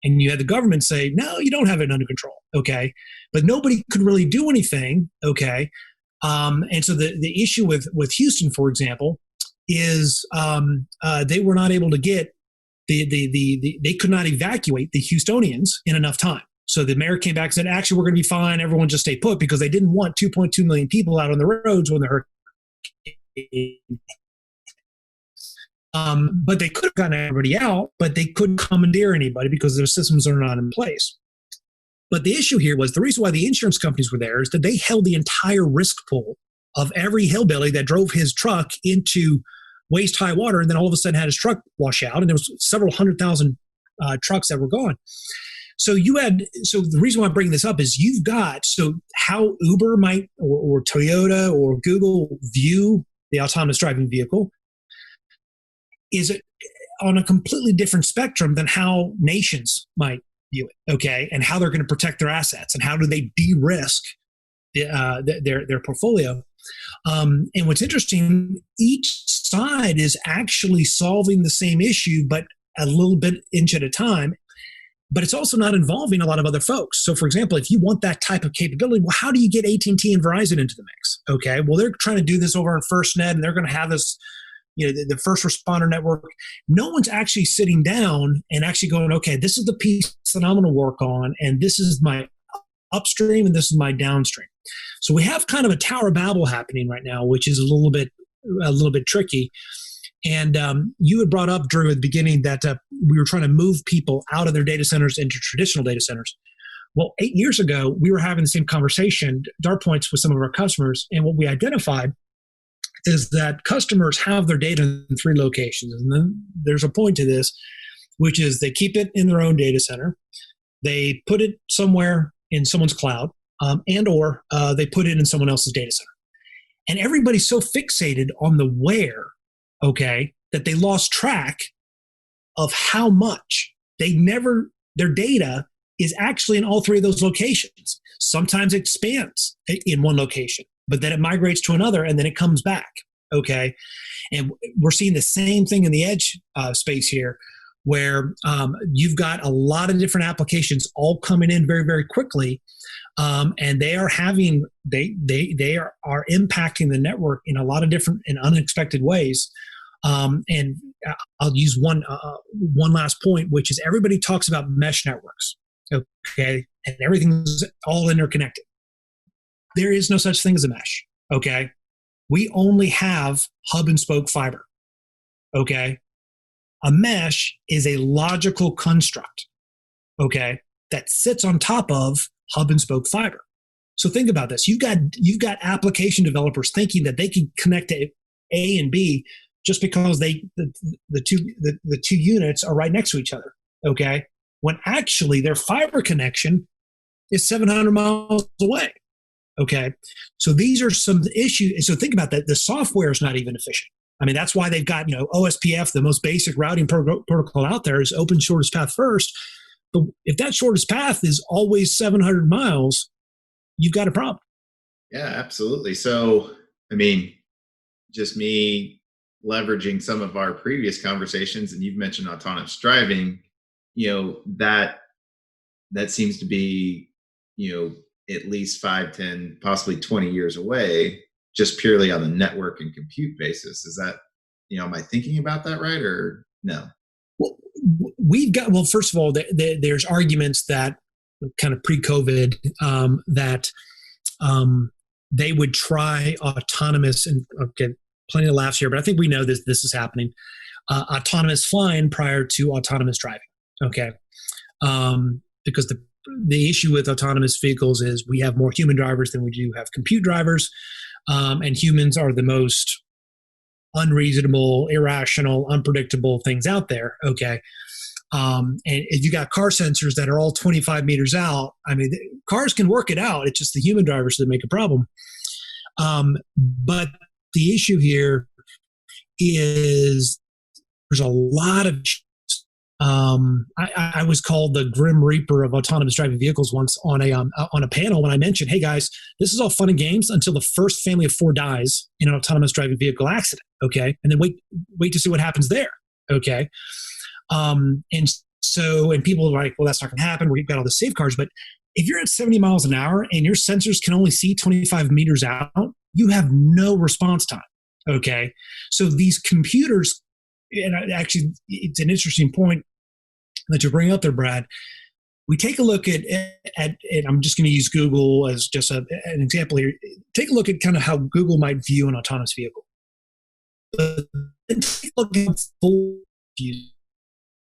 And you had the government say, no, you don't have it under control. Okay. But nobody could really do anything. Okay. And so the issue with Houston, for example, is they were not able to get they could not evacuate the Houstonians in enough time. So the mayor came back and said, actually, we're going to be fine. Everyone just stay put, because they didn't want 2.2 million people out on the roads when the hurricane. But they could have gotten everybody out, but they couldn't commandeer anybody because their systems are not in place. But the issue here was, the reason why the insurance companies were there is that they held the entire risk pool of every hillbilly that drove his truck into waist high water and then all of a sudden had his truck wash out. And there was several 100,000 trucks that were gone. So the reason why I'm bringing this up is how Uber might or Toyota or Google view the autonomous driving vehicle is on a completely different spectrum than how nations might view it, okay? And how they're going to protect their assets and how do they de-risk their portfolio. And what's interesting, each side is actually solving the same issue, but a little bit inch at a time. But it's also not involving a lot of other folks. So, for example, if you want that type of capability, well, how do you get AT&T and Verizon into the mix? Okay, well, they're trying to do this over on FirstNet, and they're going to have this, the first responder network. No one's actually sitting down and actually going, okay, this is the piece that I'm going to work on, and this is my upstream, and this is my downstream. So we have kind of a Tower of Babel happening right now, which is a little bit tricky. And you had brought up, Drew, at the beginning that we were trying to move people out of their data centers into traditional data centers. Well, 8 years ago, we were having the same conversation, DartPoints, with some of our customers. And what we identified is that customers have their data in 3 locations. And then there's a point to this, which is they keep it in their own data center. They put it somewhere in someone's cloud, or they put it in someone else's data center. And everybody's so fixated on the where, okay, that they lost track of how much their data is actually in all 3 of those locations. Sometimes it expands in one location, but then it migrates to another and then it comes back, okay? And we're seeing the same thing in the edge space here, where you've got a lot of different applications all coming in very, very quickly. And they are they are impacting the network in a lot of different and unexpected ways. And I'll use one last point, which is everybody talks about mesh networks, okay, and everything's all interconnected. There is no such thing as a mesh, okay? We only have hub and spoke fiber, okay? A mesh is a logical construct, okay, that sits on top of hub and spoke fiber. So think about this. You've got application developers thinking that they can connect to A and B just because the two units are right next to each other, okay? When actually their fiber connection is 700 miles away, okay? So these are some issues. And so think about that. The software is not even efficient. I mean, that's why they've got, OSPF, the most basic routing protocol out there is open shortest path first. But if that shortest path is always 700 miles, you've got a problem. Yeah, absolutely. So, I mean, just me leveraging some of our previous conversations, and you've mentioned autonomous driving, that seems to be, at least 5, 10, possibly 20 years away, just purely on the network and compute basis. Is that, am I thinking about that right, or no? Well, first of all, there's arguments that kind of pre-COVID that they would try autonomous, and okay, plenty of laughs here, but I think we know this is happening. autonomous flying prior to autonomous driving. Okay, because the issue with autonomous vehicles is we have more human drivers than we do have compute drivers, and humans are the most unreasonable, irrational, unpredictable things out there. Okay. And if you got car sensors that are all 25 meters out, I mean, cars can work it out. It's just the human drivers that make a problem. But the issue here is there's a lot of I was called the Grim Reaper of autonomous driving vehicles once on a panel when I mentioned, hey guys, this is all fun and games until the first family of 4 dies in an autonomous driving vehicle accident. Okay, and then wait to see what happens there. Okay, and people are like, well, that's not going to happen. We've got all the safeguards, but if you're at 70 miles an hour and your sensors can only see 25 meters out, you have no response time. Okay, so these computers, and actually, it's an interesting point that you bring up there, Brad. We take a look at and I'm just going to use Google as just an example here. Take a look at kind of how Google might view an autonomous vehicle. But then take a look at full view.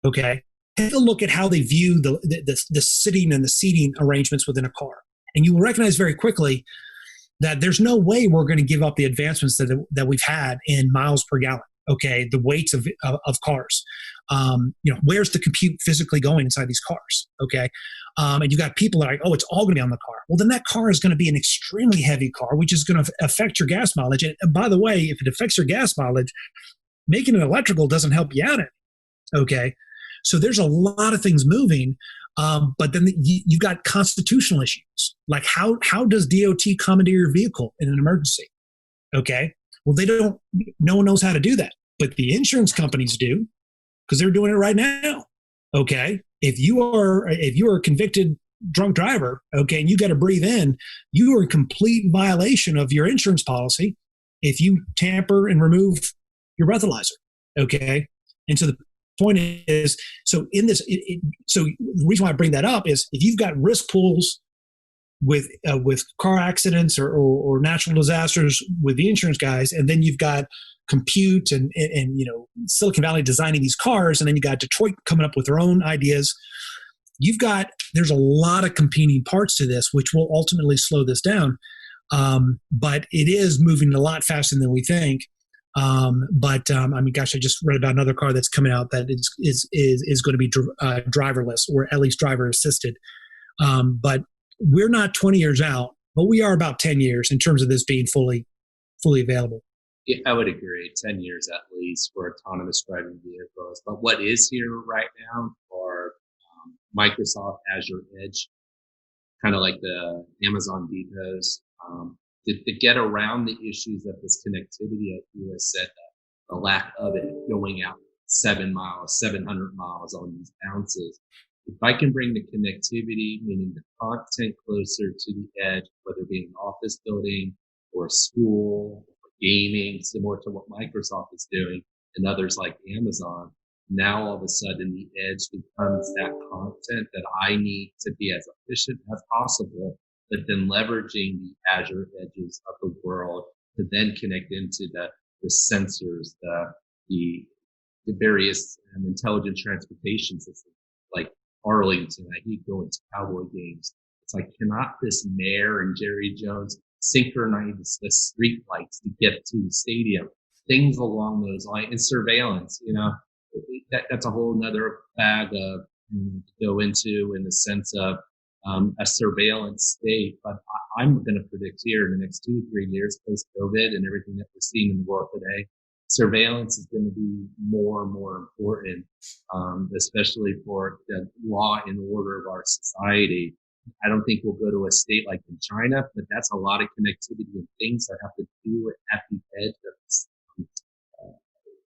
Okay, take a look at how they view the sitting and the seating arrangements within a car, and you will recognize very quickly that there's no way we're going to give up the advancements that we've had in miles per gallon. Okay, the weights of cars. Where's the compute physically going inside these cars? Okay, and you got people that are like, oh, it's all going to be on the car. Well, then that car is going to be an extremely heavy car, which is going to affect your gas mileage. And by the way, if it affects your gas mileage, making it electrical doesn't help you out any. Okay, so there's a lot of things moving, but then you've got constitutional issues, like how does DOT commandeer your vehicle in an emergency? Okay. Well, no one knows how to do that, but the insurance companies do because they're doing it right now. Okay. If you are a convicted drunk driver, okay, and you got to breathe in, you are in complete violation of your insurance policy if you tamper and remove your breathalyzer. Okay. And so the point is, so in this, so the reason why I bring that up is if you've got risk pools with car accidents or natural disasters with the insurance guys, and then you've got compute and Silicon Valley designing these cars, and then you got Detroit coming up with their own ideas. There's a lot of competing parts to this, which will ultimately slow this down. But it is moving a lot faster than we think. I just read about another car that's coming out that is going to be driverless or at least driver assisted. But we're not 20 years out, but we are about 10 years in terms of this being fully available. Yeah, I would agree. 10 years at least for autonomous driving vehicles. But what is here right now are Microsoft Azure Edge, kind of like the Amazon depots, to get around the issues of this connectivity, as you said, the lack of it going out 700 miles on these bounces. If I can bring the connectivity, meaning the content closer to the edge, whether it be an office building or a school or gaming, similar to what Microsoft is doing and others like Amazon, now all of a sudden the edge becomes that content that I need to be as efficient as possible, but then leveraging the Azure edges of the world to then connect into the sensors, the various intelligent transportation systems like Arlington. I hate going to Cowboy games. It's like, cannot this mayor and Jerry Jones synchronize the street lights to get to the stadium? Things along those lines. And surveillance, that's a whole nother bag of to go into in the sense of a surveillance state. But I'm going to predict here in the next 2 to 3 years, post-COVID and everything that we're seeing in the world today, surveillance is going to be more and more important, especially for the law and order of our society. I don't think we'll go to a state like in China, but that's a lot of connectivity and things that have to do at the edge of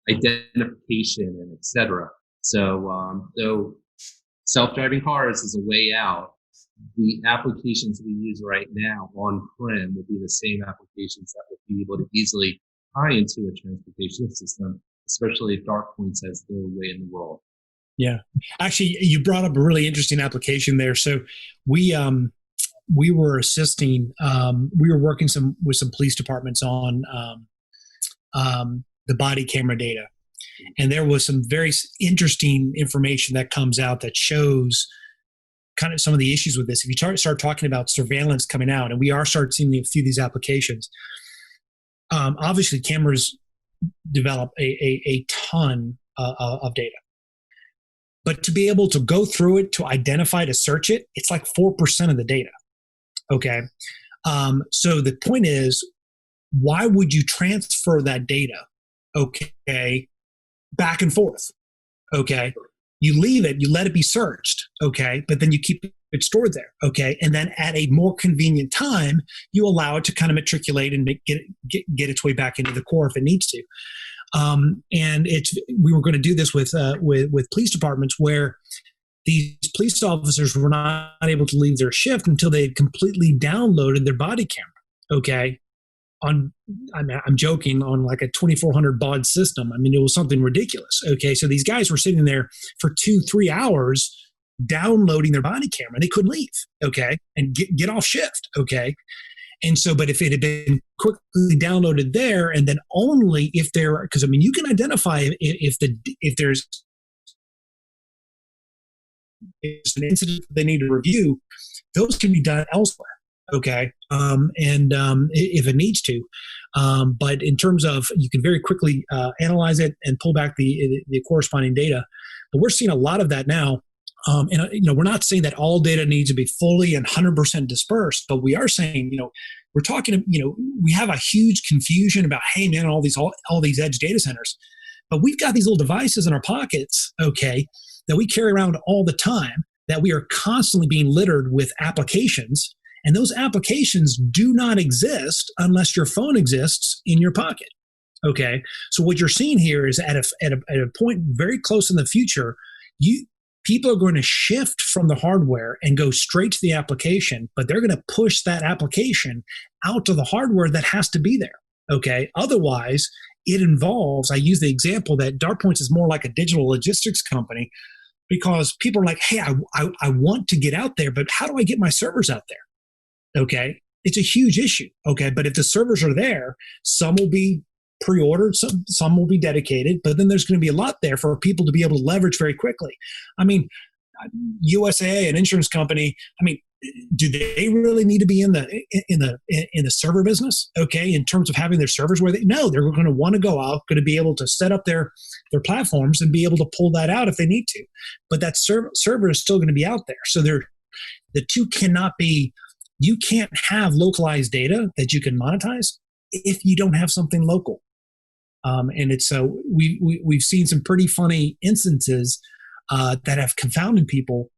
identification and et cetera. So, though self-driving cars is a way out, the applications we use right now on-prem will be the same applications that will be able to easily tie into a transportation system, especially if DartPoints has their way in the world. Yeah. Actually, you brought up a really interesting application there. So we were assisting, we were working with some police departments on the body camera data. And there was some very interesting information that comes out that shows kind of some of the issues with this. If you start talking about surveillance coming out, and we are starting seeing a few of these applications, obviously cameras develop a ton of data. But to be able to go through it, to identify, to search it, it's like 4% of the data. Okay. So the point is, why would you transfer that data? Okay. Back and forth. Okay. You leave it, you let it be searched. Okay. But then you keep it stored there. Okay. And then at a more convenient time, you allow it to kind of matriculate and get its way back into the core if it needs to. And we were going to do this with police departments where these police officers were not able to leave their shift until they had completely downloaded their body camera. Okay. I'm joking, on like a 2400 baud system. I mean, it was something ridiculous. Okay. So these guys were sitting there for 2-3 hours downloading their body camera. They couldn't leave. Okay. And get off shift. Okay. And so, but if it had been quickly downloaded there, and then only if there, because I mean, you can identify if there's an incident they need to review, those can be done elsewhere. Okay. If it needs to. But in terms of, you can very quickly analyze it and pull back the corresponding data. But we're seeing a lot of that now. We're not saying that all data needs to be fully and 100% dispersed, but we are saying, we're talking, we have a huge confusion about, hey man, all these edge data centers, but we've got these little devices in our pockets, okay, that we carry around all the time, that we are constantly being littered with applications. And those applications do not exist unless your phone exists in your pocket. Okay. So what you're seeing here is at a point very close in the future, people are going to shift from the hardware and go straight to the application, but they're going to push that application out to the hardware that has to be there. Okay. Otherwise, it involves, I use the example that DartPoints is more like a digital logistics company, because people are like, hey, I want to get out there, but how do I get my servers out there? Okay. It's a huge issue. Okay. But if the servers are there, some will be pre-ordered, some will be dedicated, but then there's going to be a lot there for people to be able to leverage very quickly. I mean, USA, an insurance company, I mean, do they really need to be in the server business? Okay, in terms of having their servers where they're going to want to go out, going to be able to set up their platforms and be able to pull that out if they need to. But that server is still going to be out there. So the two cannot be. You can't have localized data that you can monetize if you don't have something local. And it's we've seen some pretty funny instances that have confounded people.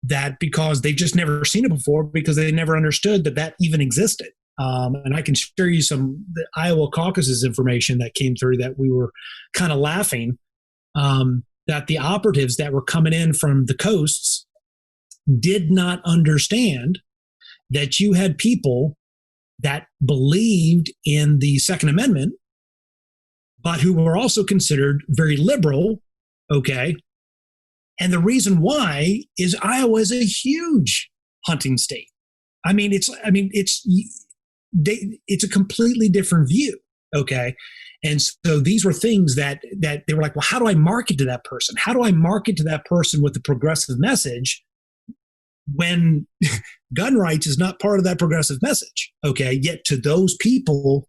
That because they've just never seen it before, because they never understood that even existed. And I can share you the Iowa caucuses information that came through that we were kind of laughing, that the operatives that were coming in from the coasts did not understand that you had people that believed in the Second Amendment, but who were also considered very liberal, okay? And the reason why is Iowa is a huge hunting state. It's a completely different view, okay? And so these were things that they were like, well, how do I market to that person? How do I market to that person with the progressive message when gun rights is not part of that progressive message, okay? Yet to those people,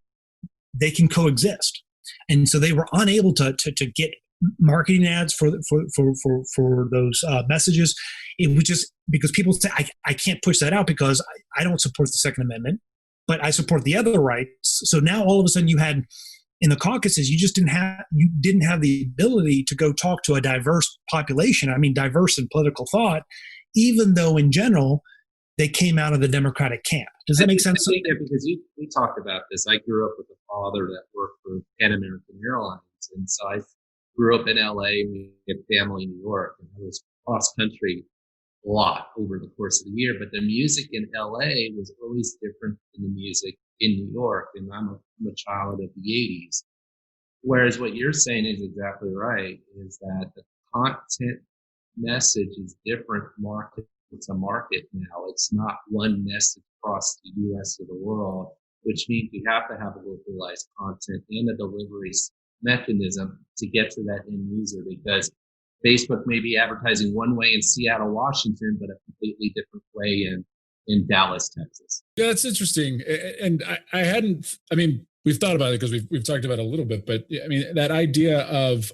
they can coexist. And so they were unable to get marketing ads for those messages. It was just because people say, I can't push that out because I don't support the Second Amendment, but I support the other rights. So now all of a sudden you had in the caucuses, you didn't have the ability to go talk to a diverse population. I mean, diverse in political thought, even though in general they came out of the Democratic camp. Does that make sense? Because we talked about this. I grew up with a father that worked for Pan American Airlines, and so I grew up in LA. We had family in New York, and I was cross country a lot over the course of the year. But the music in LA was always different than the music in New York, and I'm a child of the 80s. Whereas what you're saying is exactly right, is that the content message is different market to market now. It's not one message across the U.S. or the world, which means you have to have a localized content and a delivery mechanism to get to that end user, because Facebook may be advertising one way in Seattle, Washington, but a completely different way in Dallas, Texas. Yeah, that's interesting. And I hadn't, I mean, we've thought about it because we've talked about it a little bit, but I mean, that idea of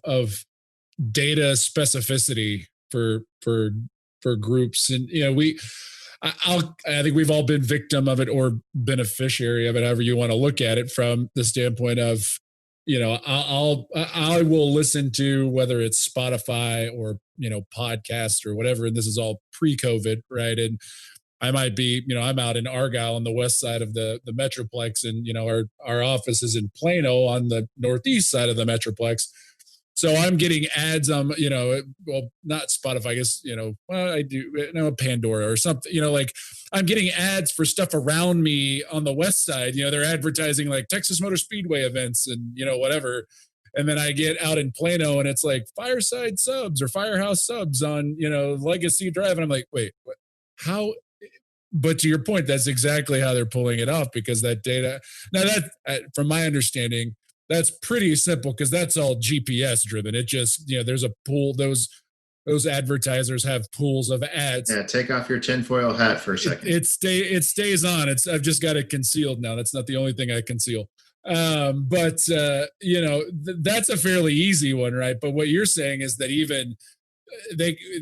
data specificity for groups, and I think we've all been victim of it or beneficiary of it, however you want to look at it, from the standpoint of, I will listen to, whether it's Spotify or podcast or whatever, and this is all pre-COVID, right? And I might be, I'm out in Argyle on the west side of the Metroplex, and our office is in Plano on the northeast side of the Metroplex. So I'm getting ads on, well, not Spotify, I guess, well, I do, Pandora or something, like I'm getting ads for stuff around me on the west side. They're advertising like Texas Motor Speedway events and, whatever. And then I get out in Plano and it's like Fireside Subs or Firehouse Subs on, Legacy Drive. And I'm like, wait, what? How? But to your point, that's exactly how they're pulling it off, because that data, now that, from my understanding, that's pretty simple because that's all GPS driven. It just, there's a pool, those advertisers have pools of ads. Yeah, take off your tinfoil hat for a second. It stays on. I've just got it concealed now. That's not the only thing I conceal. But that's a fairly easy one, right? But what you're saying is that even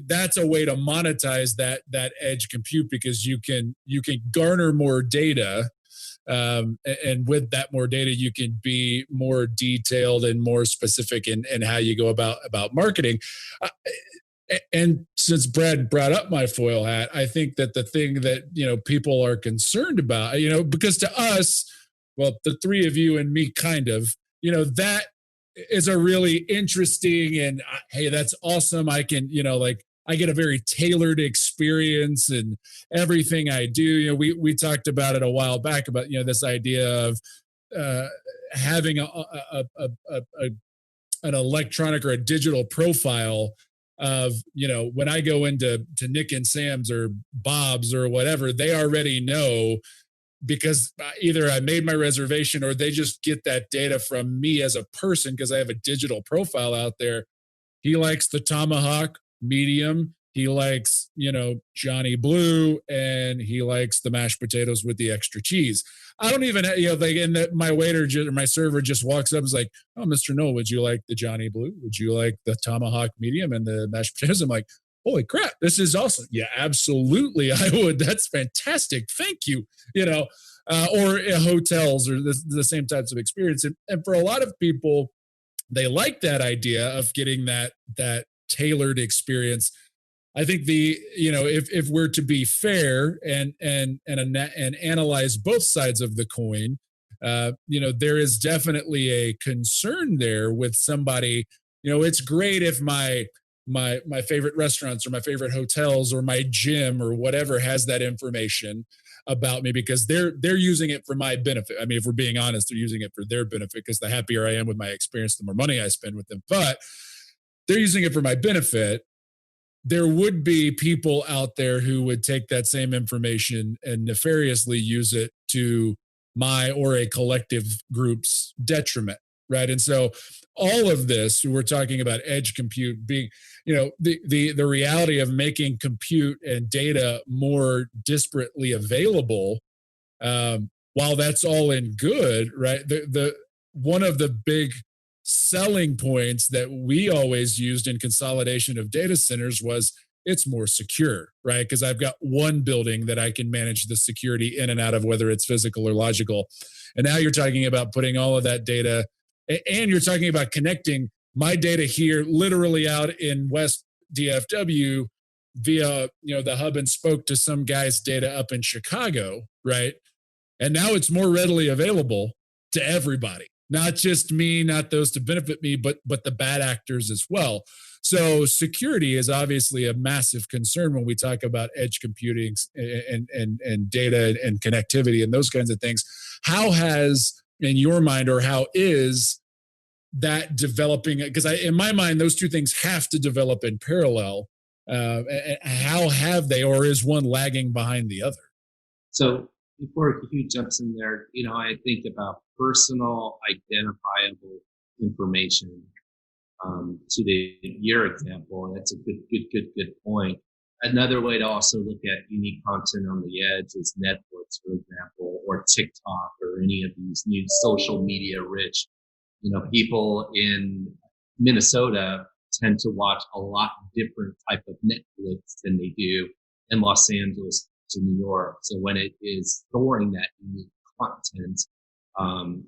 that's a way to monetize that edge compute, because you can garner more data. And with that more data, you can be more detailed and more specific in how you go about marketing. And since Brad brought up my foil hat, I think that the thing that, people are concerned about, because to us, well, the three of you and me kind of, that is a really interesting and, hey, that's awesome. I can, I get a very tailored experience in everything I do. We talked about it a while back about, this idea of having an electronic or a digital profile of, when I go into Nick and Sam's or Bob's or whatever, they already know, because either I made my reservation or they just get that data from me as a person because I have a digital profile out there. He likes the tomahawk medium. He likes, Johnny Blue, and he likes the mashed potatoes with the extra cheese. I don't even, my waiter or my server just walks up and is like, "Oh, Mr. Noel, would you like the Johnny Blue? Would you like the tomahawk medium and the mashed potatoes?" I'm like, "Holy crap, this is awesome." "Yeah, absolutely, I would. That's fantastic. Thank you." Or hotels or the same types of experience. And for a lot of people, they like that idea of getting that tailored experience. I think if we're to be fair and analyze both sides of the coin, there is definitely a concern there with somebody. It's great if my favorite restaurants or my favorite hotels or my gym or whatever has that information about me, because they're using it for my benefit. I mean, if we're being honest, they're using it for their benefit, because the happier I am with my experience, the more money I spend with them. But they're using it for my benefit. There would be people out there who would take that same information and nefariously use it to my or a collective group's detriment, right? And so all of this, we're talking about edge compute being, the reality of making compute and data more disparately available. While that's all in good, right? The one of the big selling points that we always used in consolidation of data centers was it's more secure, right? Because I've got one building that I can manage the security in and out of, whether it's physical or logical. And now you're talking about putting all of that data, and you're talking about connecting my data here literally out in West DFW via, the hub and spoke to some guy's data up in Chicago, right? And now it's more readily available to everybody. Not just me, not those to benefit me, but the bad actors as well. So security is obviously a massive concern when we talk about edge computing and data and connectivity and those kinds of things. How has, in your mind, or how is that developing? Because in my mind, those two things have to develop in parallel. How have they, or is one lagging behind the other? So before Hugh jumps in there, I think about personal identifiable information. To your example, that's a good point. Another way to also look at unique content on the edge is Netflix, for example, or TikTok, or any of these new social media rich. People in Minnesota tend to watch a lot different type of Netflix than they do in Los Angeles to New York. So when it is storing that unique content,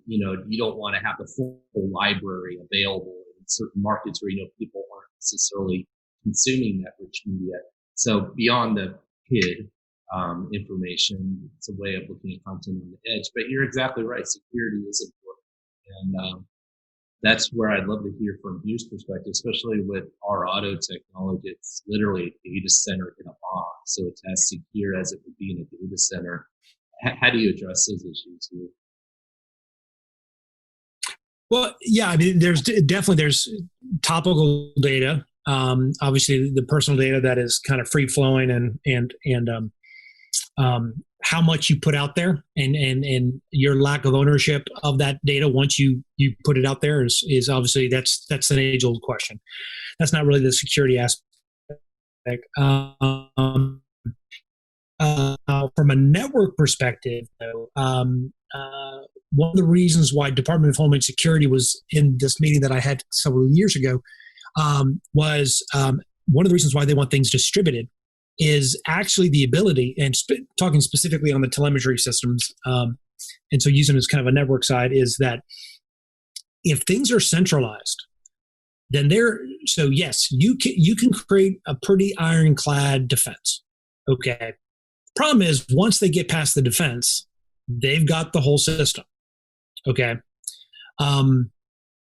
you don't want to have the full library available in certain markets where, people aren't necessarily consuming that rich media. So beyond the PID information, it's a way of looking at content on the edge. But you're exactly right. Security is important. And that's where I'd love to hear from Hugh's perspective, especially with our auto technology. It's literally a data center in a box. So it's as secure as it would be in a data center. How do you address those issues, Hugh? Well, yeah, I mean, there's topical data. Obviously, the personal data that is kind of free flowing, and how much you put out there, and your lack of ownership of that data once you put it out there is obviously that's an age old question. That's not really the security aspect. From a network perspective, though, one of the reasons why Department of Homeland Security was in this meeting that I had several years ago was one of the reasons why they want things distributed is actually the ability, and talking specifically on the telemetry systems, and so using it as kind of a network side, is that if things are centralized, then yes, you can create a pretty ironclad defense. Okay. Problem is, once they get past the defense, they've got the whole system. Okay.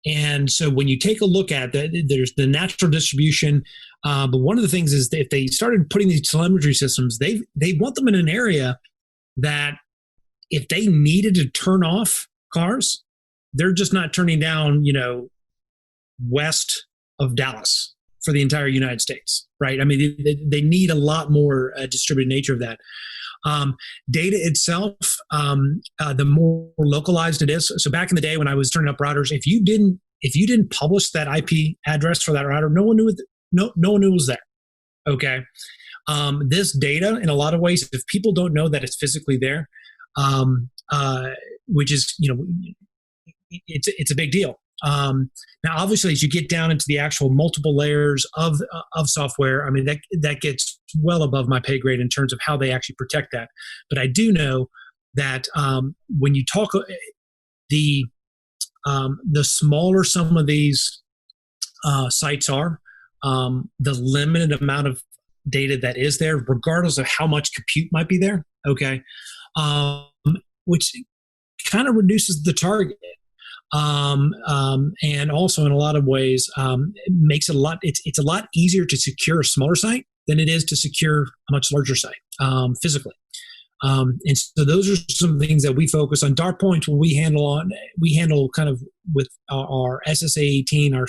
And so when you take a look at that, there's the natural distribution. But one of the things is that if they started putting these telemetry systems, they want them in an area that if they needed to turn off cars, they're just not turning down, west of Dallas for the entire United States, right? I mean, they need a lot more distributed nature of that. Data itself, the more localized it is. So back in the day when I was turning up routers, if you didn't publish that IP address for that router, no one knew it. No one knew it was there. Okay. This data, in a lot of ways, if people don't know that it's physically there, which is, it's a big deal. Now, obviously, as you get down into the actual multiple layers of software, I mean, that gets well above my pay grade in terms of how they actually protect that. But I do know that when you talk, the smaller some of these sites are, the limited amount of data that is there, regardless of how much compute might be there. Okay, which kind of reduces the target. And also in a lot of ways, it makes it it's a lot easier to secure a smaller site than it is to secure a much larger site, physically. And so those are some things that we focus on. DartPoints, when we handle kind of with our SSA 18, our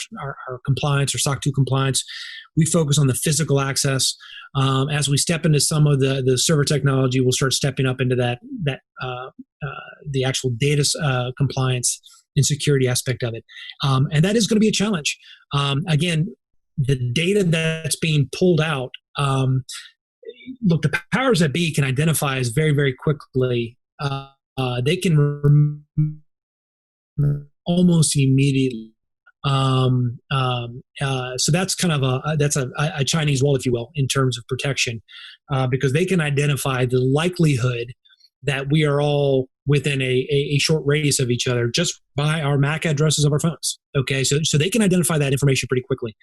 compliance, our SOC 2 compliance, we focus on the physical access. As we step into some of the server technology, we'll start stepping up into the actual data compliance and security aspect of it. And that is going to be a challenge. Again, the data that's being pulled out, look, the powers that be can identify us very, very quickly. They can almost immediately. So that's kind of a Chinese wall, if you will, in terms of protection, because they can identify the likelihood that we are all within a short radius of each other just by our MAC addresses of our phones. Okay, so they can identify that information pretty quickly.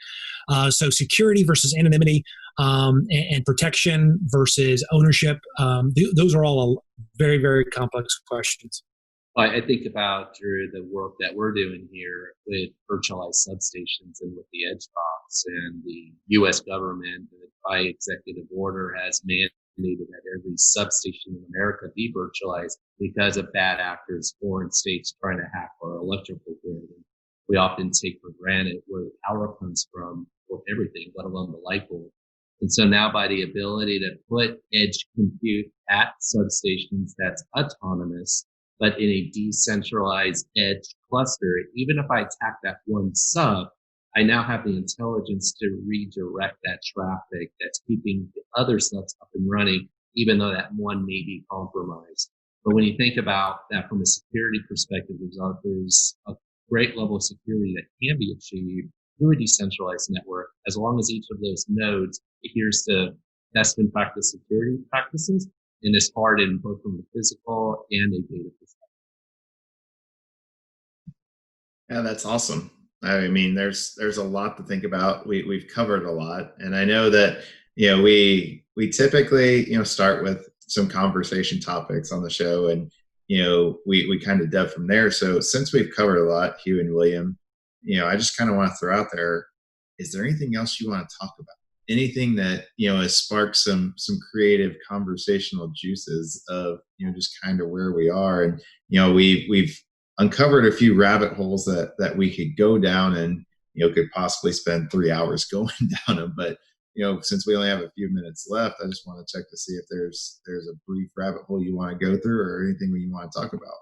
So security versus anonymity, and protection versus ownership, those are all very, very complex questions. I think about, Drew, the work that we're doing here with virtualized substations and with the Edge Box, and the U.S. government by executive order has mandated that every substation in America be virtualized because of bad actors, foreign states trying to hack our electrical grid. And we often take for granted where the power comes from for everything, let alone the light bulb. And so now by the ability to put edge compute at substations that's autonomous, but in a decentralized edge cluster, even if I attack that one sub, I now have the intelligence to redirect that traffic that's keeping the other subs up and running, even though that one may be compromised. But when you think about that from a security perspective, there's a great level of security that can be achieved through a decentralized network, as long as each of those nodes adheres to best in practice security practices and is hardened both from the physical and a data perspective. Yeah, that's awesome. I mean, there's a lot to think about. We've covered a lot, and I know that we typically start with some conversation topics on the show, and we kind of delve from there. So since we've covered a lot, Hugh and William, I just kind of want to throw out there: is there anything else you want to talk about? Anything that has sparked some creative conversational juices of just kind of where we are, and we've uncovered a few rabbit holes that we could go down, and could possibly spend 3 hours going down them. But since we only have a few minutes left, I just want to check to see if there's a brief rabbit hole you want to go through, or anything you want to talk about.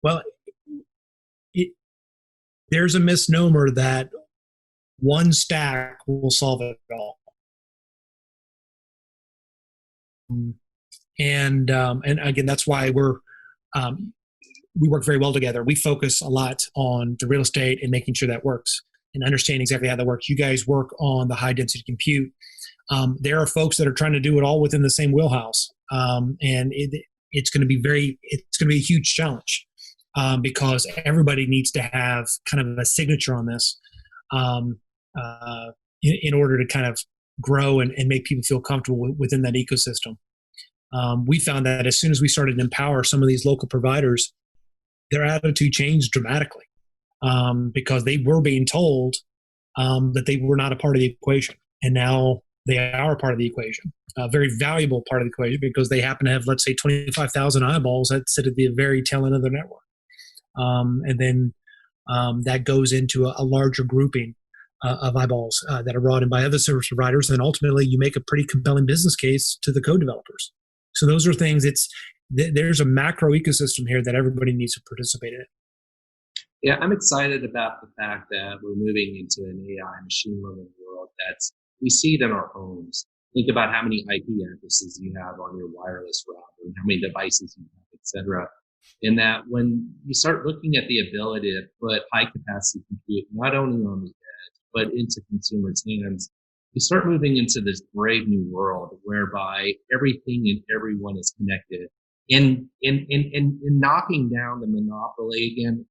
Well, there's a misnomer that one stack will solve it all. And again, that's why we work very well together. We focus a lot on the real estate and making sure that works and understand exactly how that works. You guys work on the high density compute. There are folks that are trying to do it all within the same wheelhouse. And it's going to be a huge challenge because everybody needs to have kind of a signature on this in order to kind of grow and make people feel comfortable within that ecosystem. We found that as soon as we started to empower some of these local providers, their attitude changed dramatically because they were being told that they were not a part of the equation. And now they are a part of the equation, a very valuable part of the equation, because they happen to have, let's say, 25,000 eyeballs that sit at the very tail end of their network. And then that goes into a larger grouping of eyeballs that are brought in by other service providers. And then ultimately you make a pretty compelling business case to the code developers. So those are things, there's a macro ecosystem here that everybody needs to participate in. Yeah, I'm excited about the fact that we're moving into an AI machine learning world we see it in our homes. Think about how many IP addresses you have on your wireless router and how many devices you have, et cetera. And that when you start looking at the ability to put high capacity compute, not only on the edge, but into consumers' hands, you start moving into this brave new world whereby everything and everyone is connected. And knocking down the monopoly again,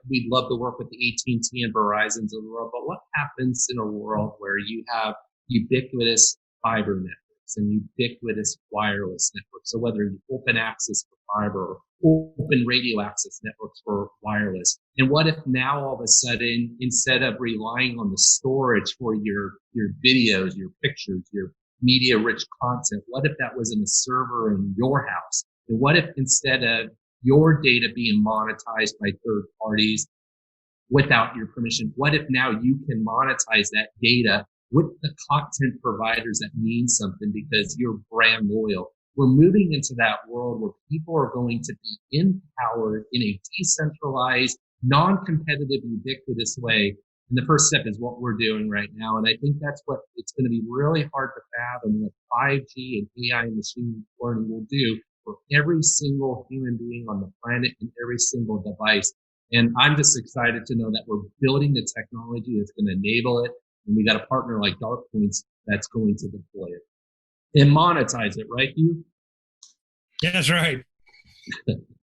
we'd love to work with the AT&T and Verizons of the world, but what happens in a world where you have ubiquitous fiber networks and ubiquitous wireless networks? So whether you open access for fiber or open radio access networks for wireless, and what if now all of a sudden, instead of relying on the storage for your videos, your pictures, your media-rich content, what if that was in a server in your house? And what if instead of your data being monetized by third parties without your permission, what if now you can monetize that data with the content providers that mean something because you're brand loyal? We're moving into that world where people are going to be empowered in a decentralized, non-competitive, ubiquitous way. And the first step is what we're doing right now. And I think that's what it's going to be really hard to fathom what 5G and AI and machine learning will do for every single human being on the planet and every single device. And I'm just excited to know that we're building the technology that's going to enable it. And we got a partner like DartPoints that's going to deploy it and monetize it, right, Hugh? Yeah, that's right.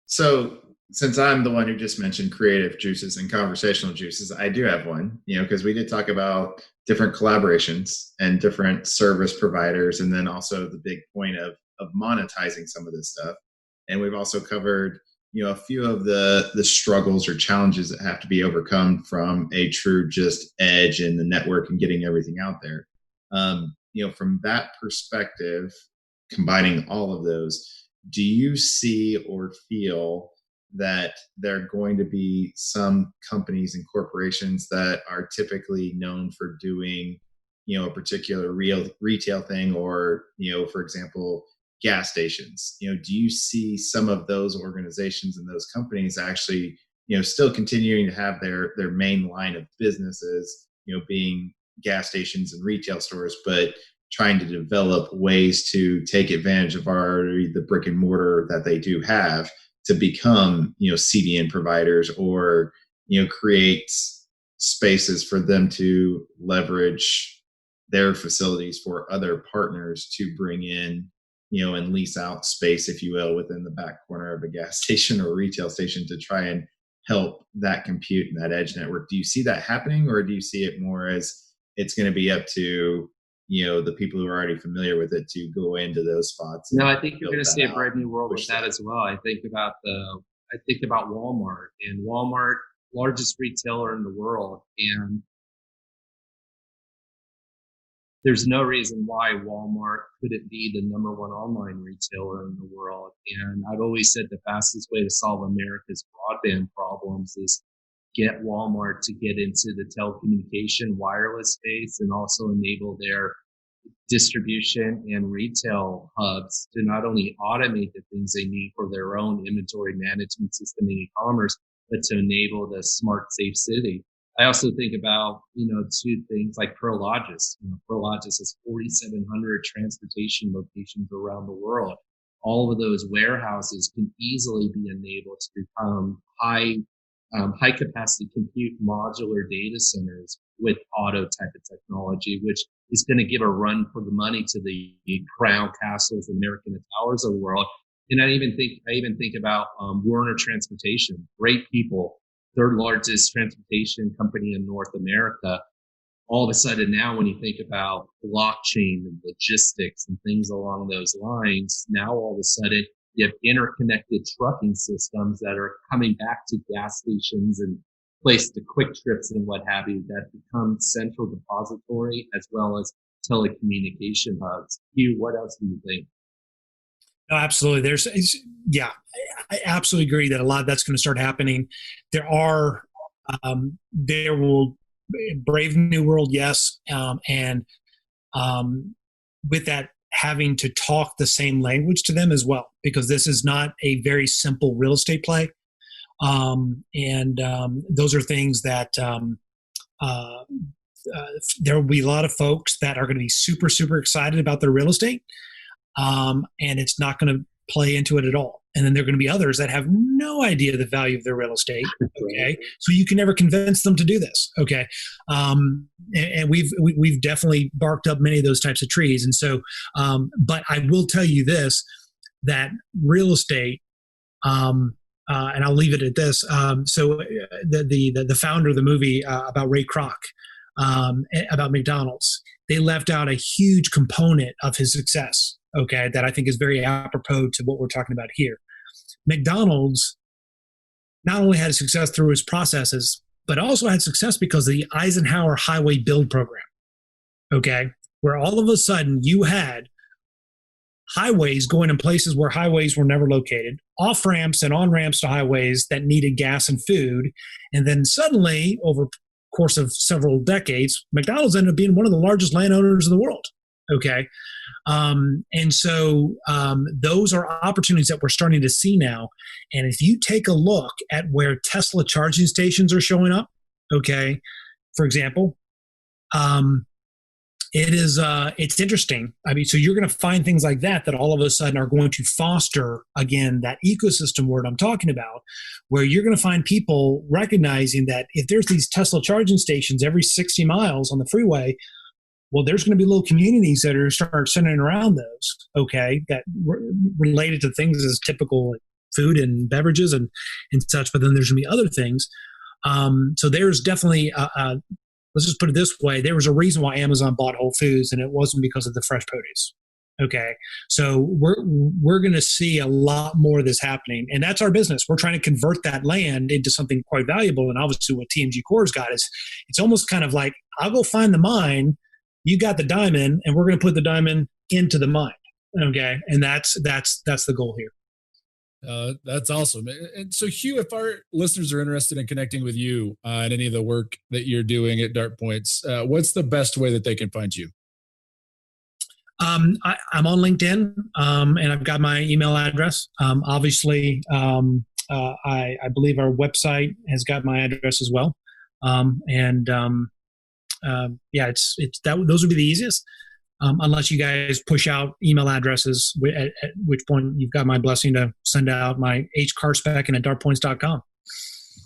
So since I'm the one who just mentioned creative juices and conversational juices, I do have one, because we did talk about different collaborations and different service providers, and then also the big point of monetizing some of this stuff. And we've also covered, a few of the struggles or challenges that have to be overcome from a true just edge in the network and getting everything out there. From that perspective, combining all of those, do you see or feel that there are going to be some companies and corporations that are typically known for doing, a particular real retail thing, or, for example, gas stations. Do you see some of those organizations and those companies actually, still continuing to have their main line of businesses, being gas stations and retail stores, but trying to develop ways to take advantage of the brick and mortar that they do have to become, CDN providers, or, create spaces for them to leverage their facilities for other partners to bring in, and lease out space, if you will, within the back corner of a gas station or retail station to try and help that compute and that edge network. Do you see that happening, or do you see it more as it's going to be up to, the people who are already familiar with it to go into those spots? No, I think you're going to see a brand new world with that as well. I think about Walmart, and Walmart, largest retailer in the world, and there's no reason why Walmart couldn't be the number one online retailer in the world. And I've always said the fastest way to solve America's broadband problems is get Walmart to get into the telecommunication wireless space, and also enable their distribution and retail hubs to not only automate the things they need for their own inventory management system and e-commerce, but to enable the smart, safe city. I also think about, two things like Prologis. Prologis has 4,700 transportation locations around the world. All of those warehouses can easily be enabled to become high capacity compute modular data centers with auto type of technology, which is going to give a run for the money to the Crown Castles and American Towers of the world. And I even think about Werner Transportation, great people, third largest transportation company in North America. All of a sudden now, when you think about blockchain and logistics and things along those lines, now all of a sudden you have interconnected trucking systems that are coming back to gas stations and placed to quick trips and what have you, that become central depository as well as telecommunication hubs. Hugh, what else do you think? No, absolutely. I absolutely agree that a lot of that's going to start happening. There will brave new world, yes, and with that, having to talk the same language to them as well, because this is not a very simple real estate play, and those are things that there will be a lot of folks that are going to be super, super excited about their real estate. And it's not going to play into it at all. And then there are going to be others that have no idea the value of their real estate. Okay, so you can never convince them to do this. Okay, and we've definitely barked up many of those types of trees. And so, but I will tell you this: that real estate, and I'll leave it at this. So the founder of the movie about Ray Kroc, about McDonald's, they left out a huge component of his success. Okay, that I think is very apropos to what we're talking about here. McDonald's not only had success through its processes, but also had success because of the Eisenhower Highway Build Program. Okay, where all of a sudden you had highways going in places where highways were never located, off ramps and on ramps to highways that needed gas and food, and then suddenly, over the course of several decades, McDonald's ended up being one of the largest landowners in the world. Okay. And so those are opportunities that we're starting to see now. And if you take a look at where Tesla charging stations are showing up, okay, for example, it's interesting. I mean, so you're going to find things like that all of a sudden are going to foster, again, that ecosystem word I'm talking about, where you're going to find people recognizing that if there's these Tesla charging stations every 60 miles on the freeway, well, there's going to be little communities that are start centering around those, okay, that related to things as typical like food and beverages and such. But then there's going to be other things. So there's definitely, let's just put it this way, there was a reason why Amazon bought Whole Foods, and it wasn't because of the fresh produce. Okay, so we're going to see a lot more of this happening, and that's our business. We're trying to convert that land into something quite valuable. And obviously, what TMGcore's got is it's almost kind of like, I'll go find the mine. You got the diamond, and we're going to put the diamond into the mine. Okay, and that's the goal here. That's awesome. And so, Hugh, if our listeners are interested in connecting with you and any of the work that you're doing at DartPoints, what's the best way that they can find you? I'm on LinkedIn, and I've got my email address. Obviously, I believe our website has got my address as well. It's that. Those would be the easiest, unless you guys push out email addresses. At which point you've got my blessing to send out my hcarspecken at dartpoints.com.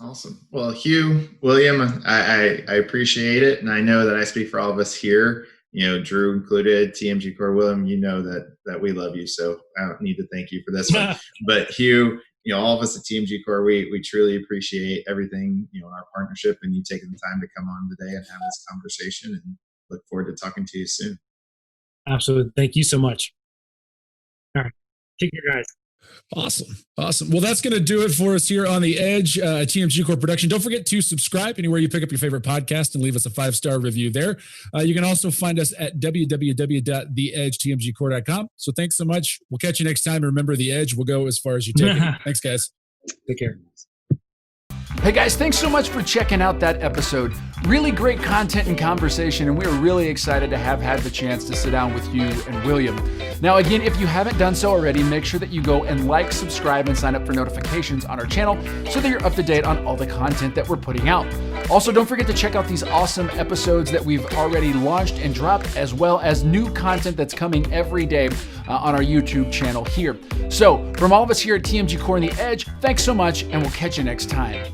Awesome. Well, Hugh, William, I appreciate it, and I know that I speak for all of us here. Drew included, TMGcore, William, that we love you, so I don't need to thank you for this one. But Hugh, all of us at TMGcore, we truly appreciate everything, our partnership, and you taking the time to come on today and have this conversation, and look forward to talking to you soon. Absolutely. Thank you so much. All right. Take care, guys. Awesome. Well, that's going to do it for us here on The Edge, TMGcore production. Don't forget to subscribe anywhere you pick up your favorite podcast and leave us a 5-star review there. You can also find us at www.theedgetmgcore.com. So thanks so much. We'll catch you next time. And remember, The Edge will go as far as you take it. Thanks, guys. Take care. Hey guys, thanks so much for checking out that episode. Really great content and conversation, and we are really excited to have had the chance to sit down with you and William. Now again, if you haven't done so already, make sure that you go and like, subscribe, and sign up for notifications on our channel so that you're up to date on all the content that we're putting out. Also, don't forget to check out these awesome episodes that we've already launched and dropped, as well as new content that's coming every day on our YouTube channel here. So from all of us here at TMGcore and The Edge, thanks so much, and we'll catch you next time.